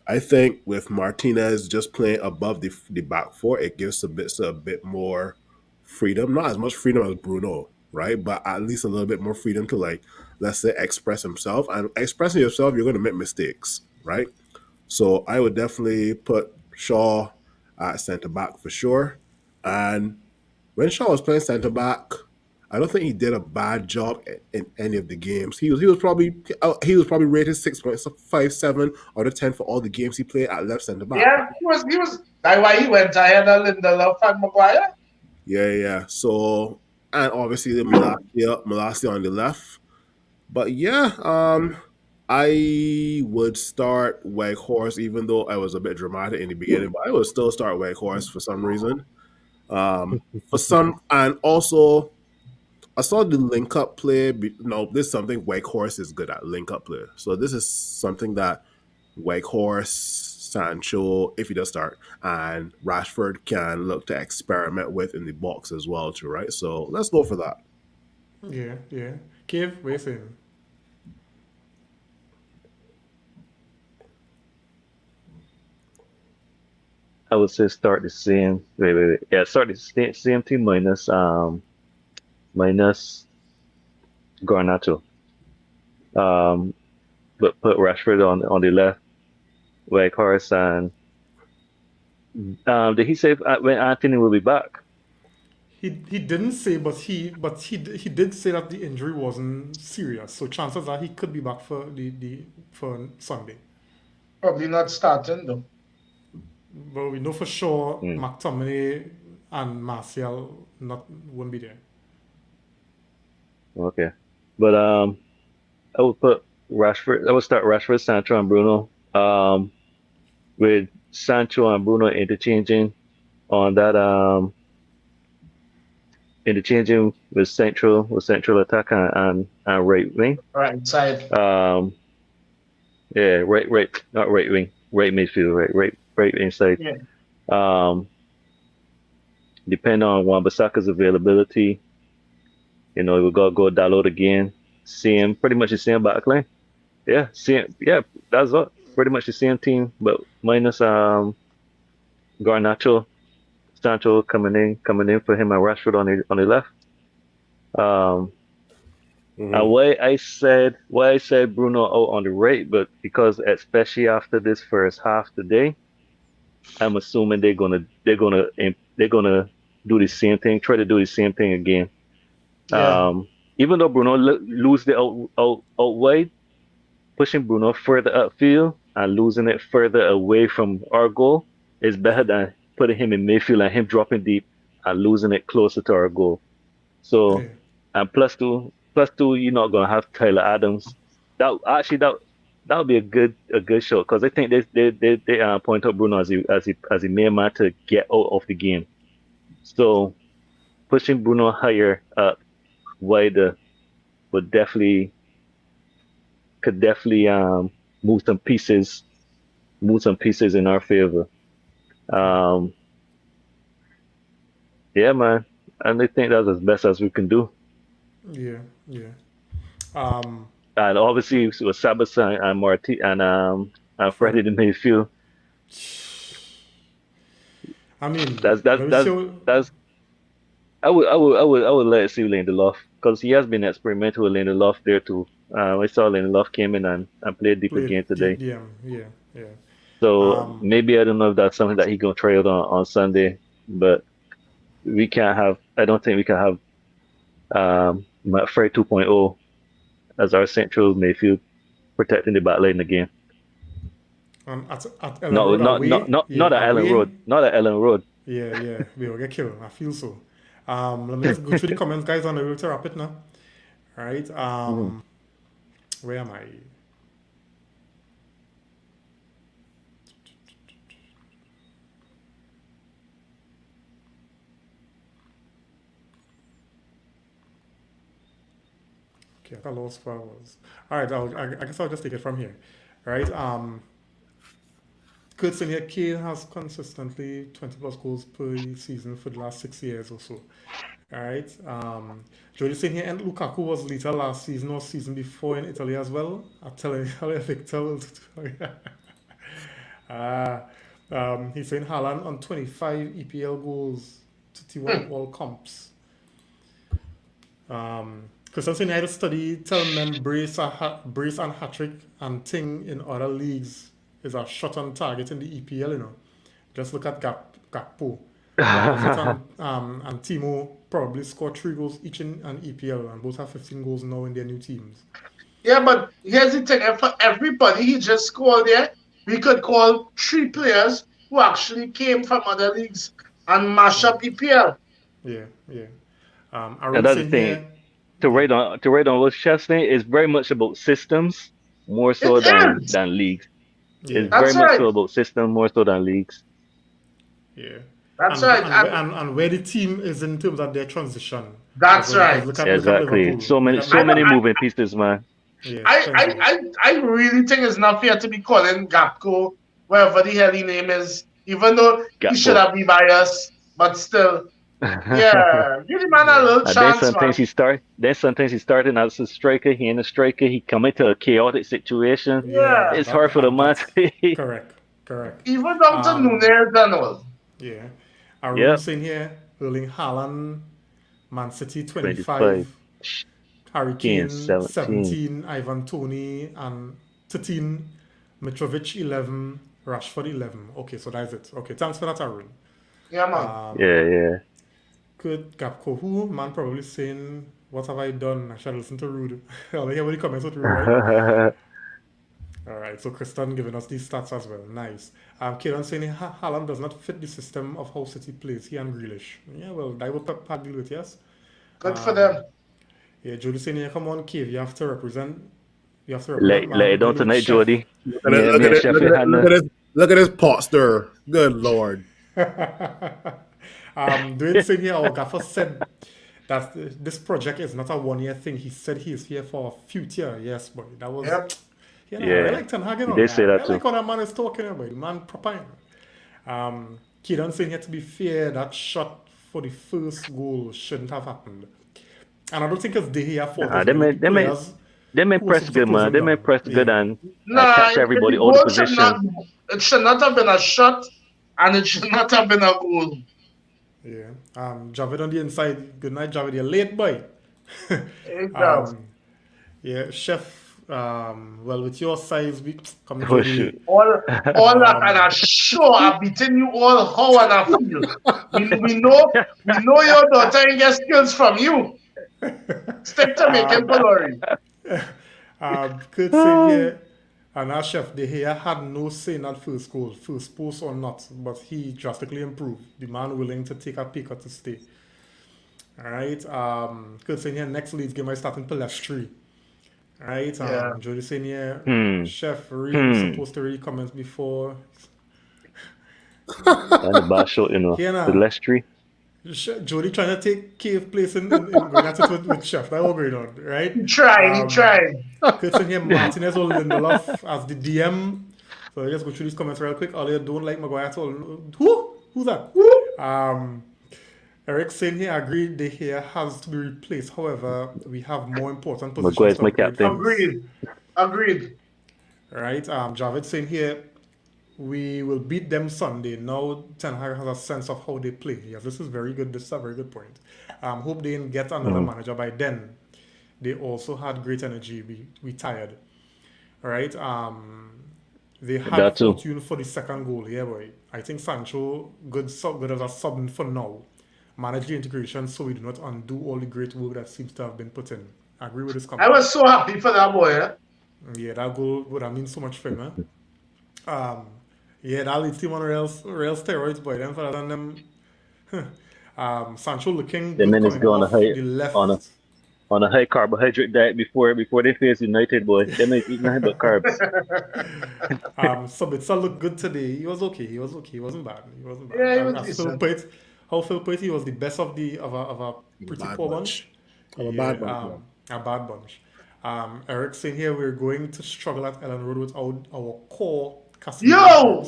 I think with Martinez just playing above the back four, it gives Sabitzer a bit more freedom. Not as much freedom as Bruno, right? But at least a little bit more freedom to, like, let's say, express himself. And expressing yourself, you're going to make mistakes, right? So I would definitely put Shaw at centre back for sure. And when Shaw was playing centre back, I don't think he did a bad job in any of the games. He was probably rated 6.57 out of 10 for all the games he played at left centre back. Yeah, he was. That's why he went ahead of Lindelof and Maguire. Yeah. So, and obviously the Malacia on the left. But yeah, I would start Weghorst, even though I was a bit dramatic in the beginning, but I would still start Weghorst for some reason. And also I saw the link up play. No, this is something Weghorst is good at, link up play. So this is something that Weghorst, Sancho, if he does start, and Rashford can look to experiment with in the box as well, too, right? So let's go for that. Yeah. Cave, what are you saying? I would say start the same. Wait. Yeah, start the same team minus Garnacho. But put Rashford on the left, Weghorst, and did he say when Anthony will be back? He didn't say, but he did say that the injury wasn't serious. So chances are he could be back for for Sunday. Probably not starting though. But we know for sure McTominay and Martial won't be there. Okay, but I would put Rashford. I would start Rashford, Sancho, and Bruno. With Sancho and Bruno interchanging on that interchanging with central attack and right wing. Right side. Yeah, right, not right wing, right midfield, right inside. Yeah. Um, depending on Wan-Bissaka's availability, we got to go Dalot again. Same, pretty much the same backline. Yeah, same. Yeah, that's all. Pretty much the same team, but minus Garnacho, Sancho coming in for him and Rashford on the left. Um, and Mhm. why I said Bruno out on the right, but because especially after this first half today, I'm assuming they're gonna do the same thing, try to do the same thing again. Yeah. Even though Bruno lose the out wide, pushing Bruno further upfield and losing it further away from our goal is better than putting him in midfield and him dropping deep and losing it closer to our goal. Yeah. So, and plus two, you're not gonna have Tyler Adams. That would be a good show because I think they point out Bruno as a main man to get out of the game. So pushing Bruno higher up, wider would definitely move some pieces in our favor. Um, yeah, man, and I think that's as best as we can do. Yeah. Yeah. Um, And obviously with Sabas and Marti and Fred. Freddie in the midfield, I mean, that's let me that's show. that's I would let see Lindelof because he has been experimental with Lindelof there too. I saw Lindelof came in and played deep Play again today. DM. Yeah. Yeah. So Um, maybe I don't know if that's something that he gonna try out on Sunday, but we can't have. I don't think we can have Fred 2.0 as our central midfield protecting the back line again. and at Ellen No, Road not not away. not Yeah. not at Ellen Away. Road. Not at Ellen Road. Yeah. Yeah. We will get killed. I feel so. Let me just go through the comments, guys, on the road to wrap it now. All right. Mhm. Where am I? Okay, I lost where I was. All right, I guess I'll just take it from here. All right. Good saying here, Kane has consistently 20 plus goals per season for the last 6 years or so. All right. Jody saying here, and Lukaku was later last season or season before in Italy as well. I'm telling you, Victor will tell you. uh, he's saying Haaland on 25 EPL goals, 31 all comps. Christian saying I had to study, tell them brace and hat trick and thing in other leagues is a shot on target in the EPL, Just look at Gakpo. Lacazette and Timo probably scored 3 goals each in an EPL and both have 15 goals now in their new teams. Yeah, but here's the thing. And for everybody he just called there, we could call 3 players who actually came from other leagues and mash Yeah, up EPL. yeah, yeah. And Aaron that's the saying thing. here, To yeah, rate on what Chef's saying is very much about systems more It so than is. than leagues. yeah, It's very That's much right. so about system more so than leagues. yeah. That's And, right. and, and where the team is in terms of their transition as That's well. Because right. look at Exactly. Liverpool. So Look many at so I don't. many Liverpool. moving pieces, man. Yeah, I, I, plenty. I, I really think it's not fair to be calling Gapco, whatever the hell his name is, even though he should Gakpo. have been biased, but still, yeah, give the man a Yeah, little And then chance, man. sometimes he start. Then sometimes he started as a striker. He ain't a striker. He come into a chaotic situation. yeah. Yeah, It's hard for the man. That's correct. Correct. even down to Um, Nunes and all. yeah. Arun Yep. saying here, Erling Haaland, Man City 25. 25, Harry Kane Kane 17. 17, Ivan Toney and 13, Mitrovic 11, Rashford 11. Okay, so that's it. Okay, thanks for that, Arun. Yeah, man. Um, Yeah, yeah. Good Gapco, who man probably saying, what have I done? I should listen to Rude. I'll hear what he comments with Rude, right? All right, so Christian giving us these stats as well. Nice. Kieran saying Haaland does not fit the system of how City plays. He and Grealish. Yeah, well, that will Pep deal with, yes. Good for Um, them. yeah, Jody saying, yeah, come on, Cave, you have to represent. You have to represent, Let it man. down Dealing with tonight, chef. Jody. Look at it! Me, Look me at and it! Look at Sheffield it! had Look at this! Look at this pot stir! Good lord! Doing saying here, our gaffer said that this project is not a 1 year thing. He said he is here for a future. Yes, boy. That was, Yep. yeah, I Yeah, like Ten Hag, he did say I that too. like what that man is talking about. The man proper. Um, Kieran saying here, to be fair, that shot for the first goal shouldn't have happened. And I don't think it's De Gea fault. It's They really may the they may players they may who were press supposed to good, close man. him They may down. press good Yeah. and Nah, catch everybody the out of goal should not. position. It should not have been a shot, and it should not have been a goal. Yeah. Javid on the inside. Good night, Javid. You're late, boy. Exactly. Yeah, Chef. Well, with your size, we come Oh Jody. shoot. All that, and I'm sure I'm beating you all how and I feel. We know your daughter ain't get skills from you. Stick to making glory. Kurt saying here, and our Chef De Gea had no say in that first goal, first post or not, but he drastically improved. The man willing to take a pay cut to stay. All right. Kurt saying here, next Leeds game I start in Palestri. All right. Yeah. Jody saying here, Hmm. Chef Reed supposed to read comments before. And a bad shot, Yeah, nah. The Lestry. Jody trying to take cave place in going at it with Chef. That was going on, right? He tried. Kurt saying here, Martinez or Lindelof as the DM. So let's go through these comments real quick. All you don't like Maguire at all. Who's that? Eric saying here, agreed De Gea has to be replaced. However, we have more important positions. Maguire's to my upgrade captain. for. Agreed. Right. Javid saying here, we will beat them Sunday. Now Ten Hag has a sense of how they play. Yes, this is very good. This is a very good point. Hope they didn't get another manager by then. They also had great energy. We tired. All right. They had That too. fortune for the second goal. Yeah, boy. I think Sancho good as a sub for now. Manage the integration so we do not undo all the great work that seems to have been put in. I agree with this comment. I was so happy for that boy. Eh? Yeah, that goal would have mean so much for him. Yeah, that Leeds team on real steroids, boy. Them fellas and them. Sancho looking The good men is coming going off high the left. on a high carbohydrate diet before they face United, boy. They ain't eating nothing but carbs. Sabitzer looked good today. He was okay. He wasn't bad. Yeah, he was decent. Phil Pate, he was the best of a pretty Bad poor bunch. bunch. Of a bad bunch, A bad bunch. Eric saying here we're going to struggle at Ellen Road without our core Casemiro.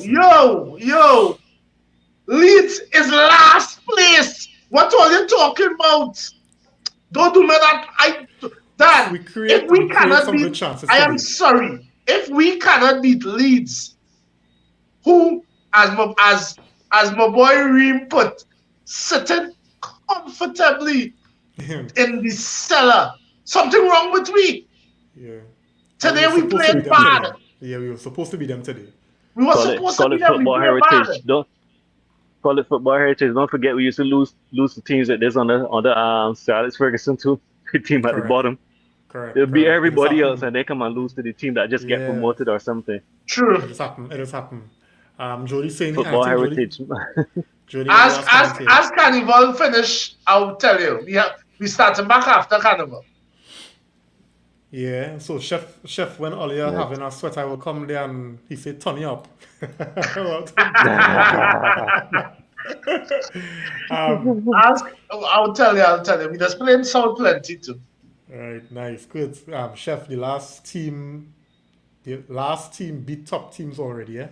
Yo! Leeds is last place. What are you talking about? Don't do me that. If we cannot some beat, good chances I am today. sorry. If we cannot beat Leeds, who, as my boy Reem put, sitting comfortably in the cellar, something wrong with we. Yeah. Today And we we were supposed to played be them bad. today. Yeah, we were supposed to be them today. We were supposed to Call be it them. We football played bad. heritage. Don't call it football heritage. Don't forget we used to lose to teams like this on the Sir Alex Ferguson too. The team at the Correct. bottom. Correct. They'll beat correct. everybody It else has and they come and lose to the team that just get Yeah. promoted or something. True. It has happened. Jody saying Football I think heritage. Jody has commented. As Carnival finish, I'll tell you. We starting back after Carnival. Yeah, so chef, when all you're having a sweat, I will come there and he said, turn you up. I'll tell you. We just playing South plenty too. All right, nice, good. Chef, the last team beat top teams already, yeah?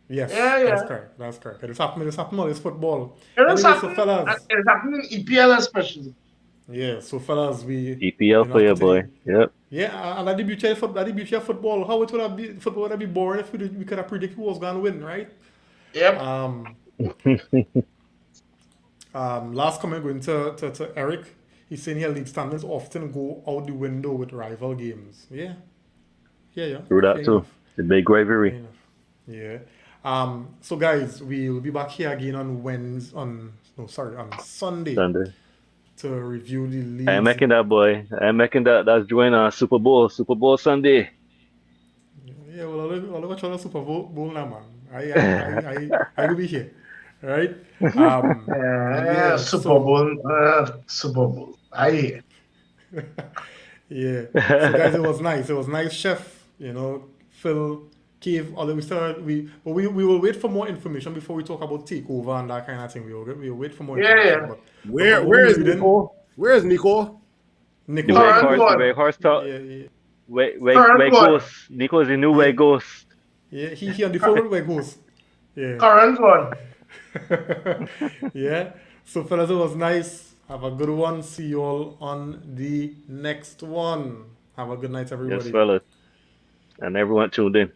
Yes, Yeah. That's correct. It has happened all this football. It is Anyway, so happening. fellas, It's happening in EPL especially. yeah, so fellas, we EPL player, boy. Yep. Yeah, and that's the beauty of football. How it would have been, football would have been boring if we could have predicted who was going to win, right? Yep. Last comment going to Eric. He's saying here League standards often go out the window with rival games. Yeah. True that Fair too. enough. The big rivalry. Fair enough. Yeah. So guys, we'll be back here again on Sunday to review the league. I am making that, boy. I am making that. That's joining Super Bowl Sunday. Yeah, well, I'll watch all the Super Bowl now, man. I will be here. All right. Super Bowl. I hear. Yeah. So guys, it was nice. It was nice, Chef. Phil, Cave. Although we will wait for more information before we talk about takeover and that kind of thing. We'll wait for more information. Yeah. But Where is Nico? Where is Nico? The Nico. way horse talk. Yeah. Way Current ghost. Nico is the new way ghost. Yeah, he on the phone with Ghost. Yeah. Current one. Yeah. So, fellas, it was nice. Have a good one. See you all on the next one. Have a good night, Yes, everybody. fella. And everyone tuned in.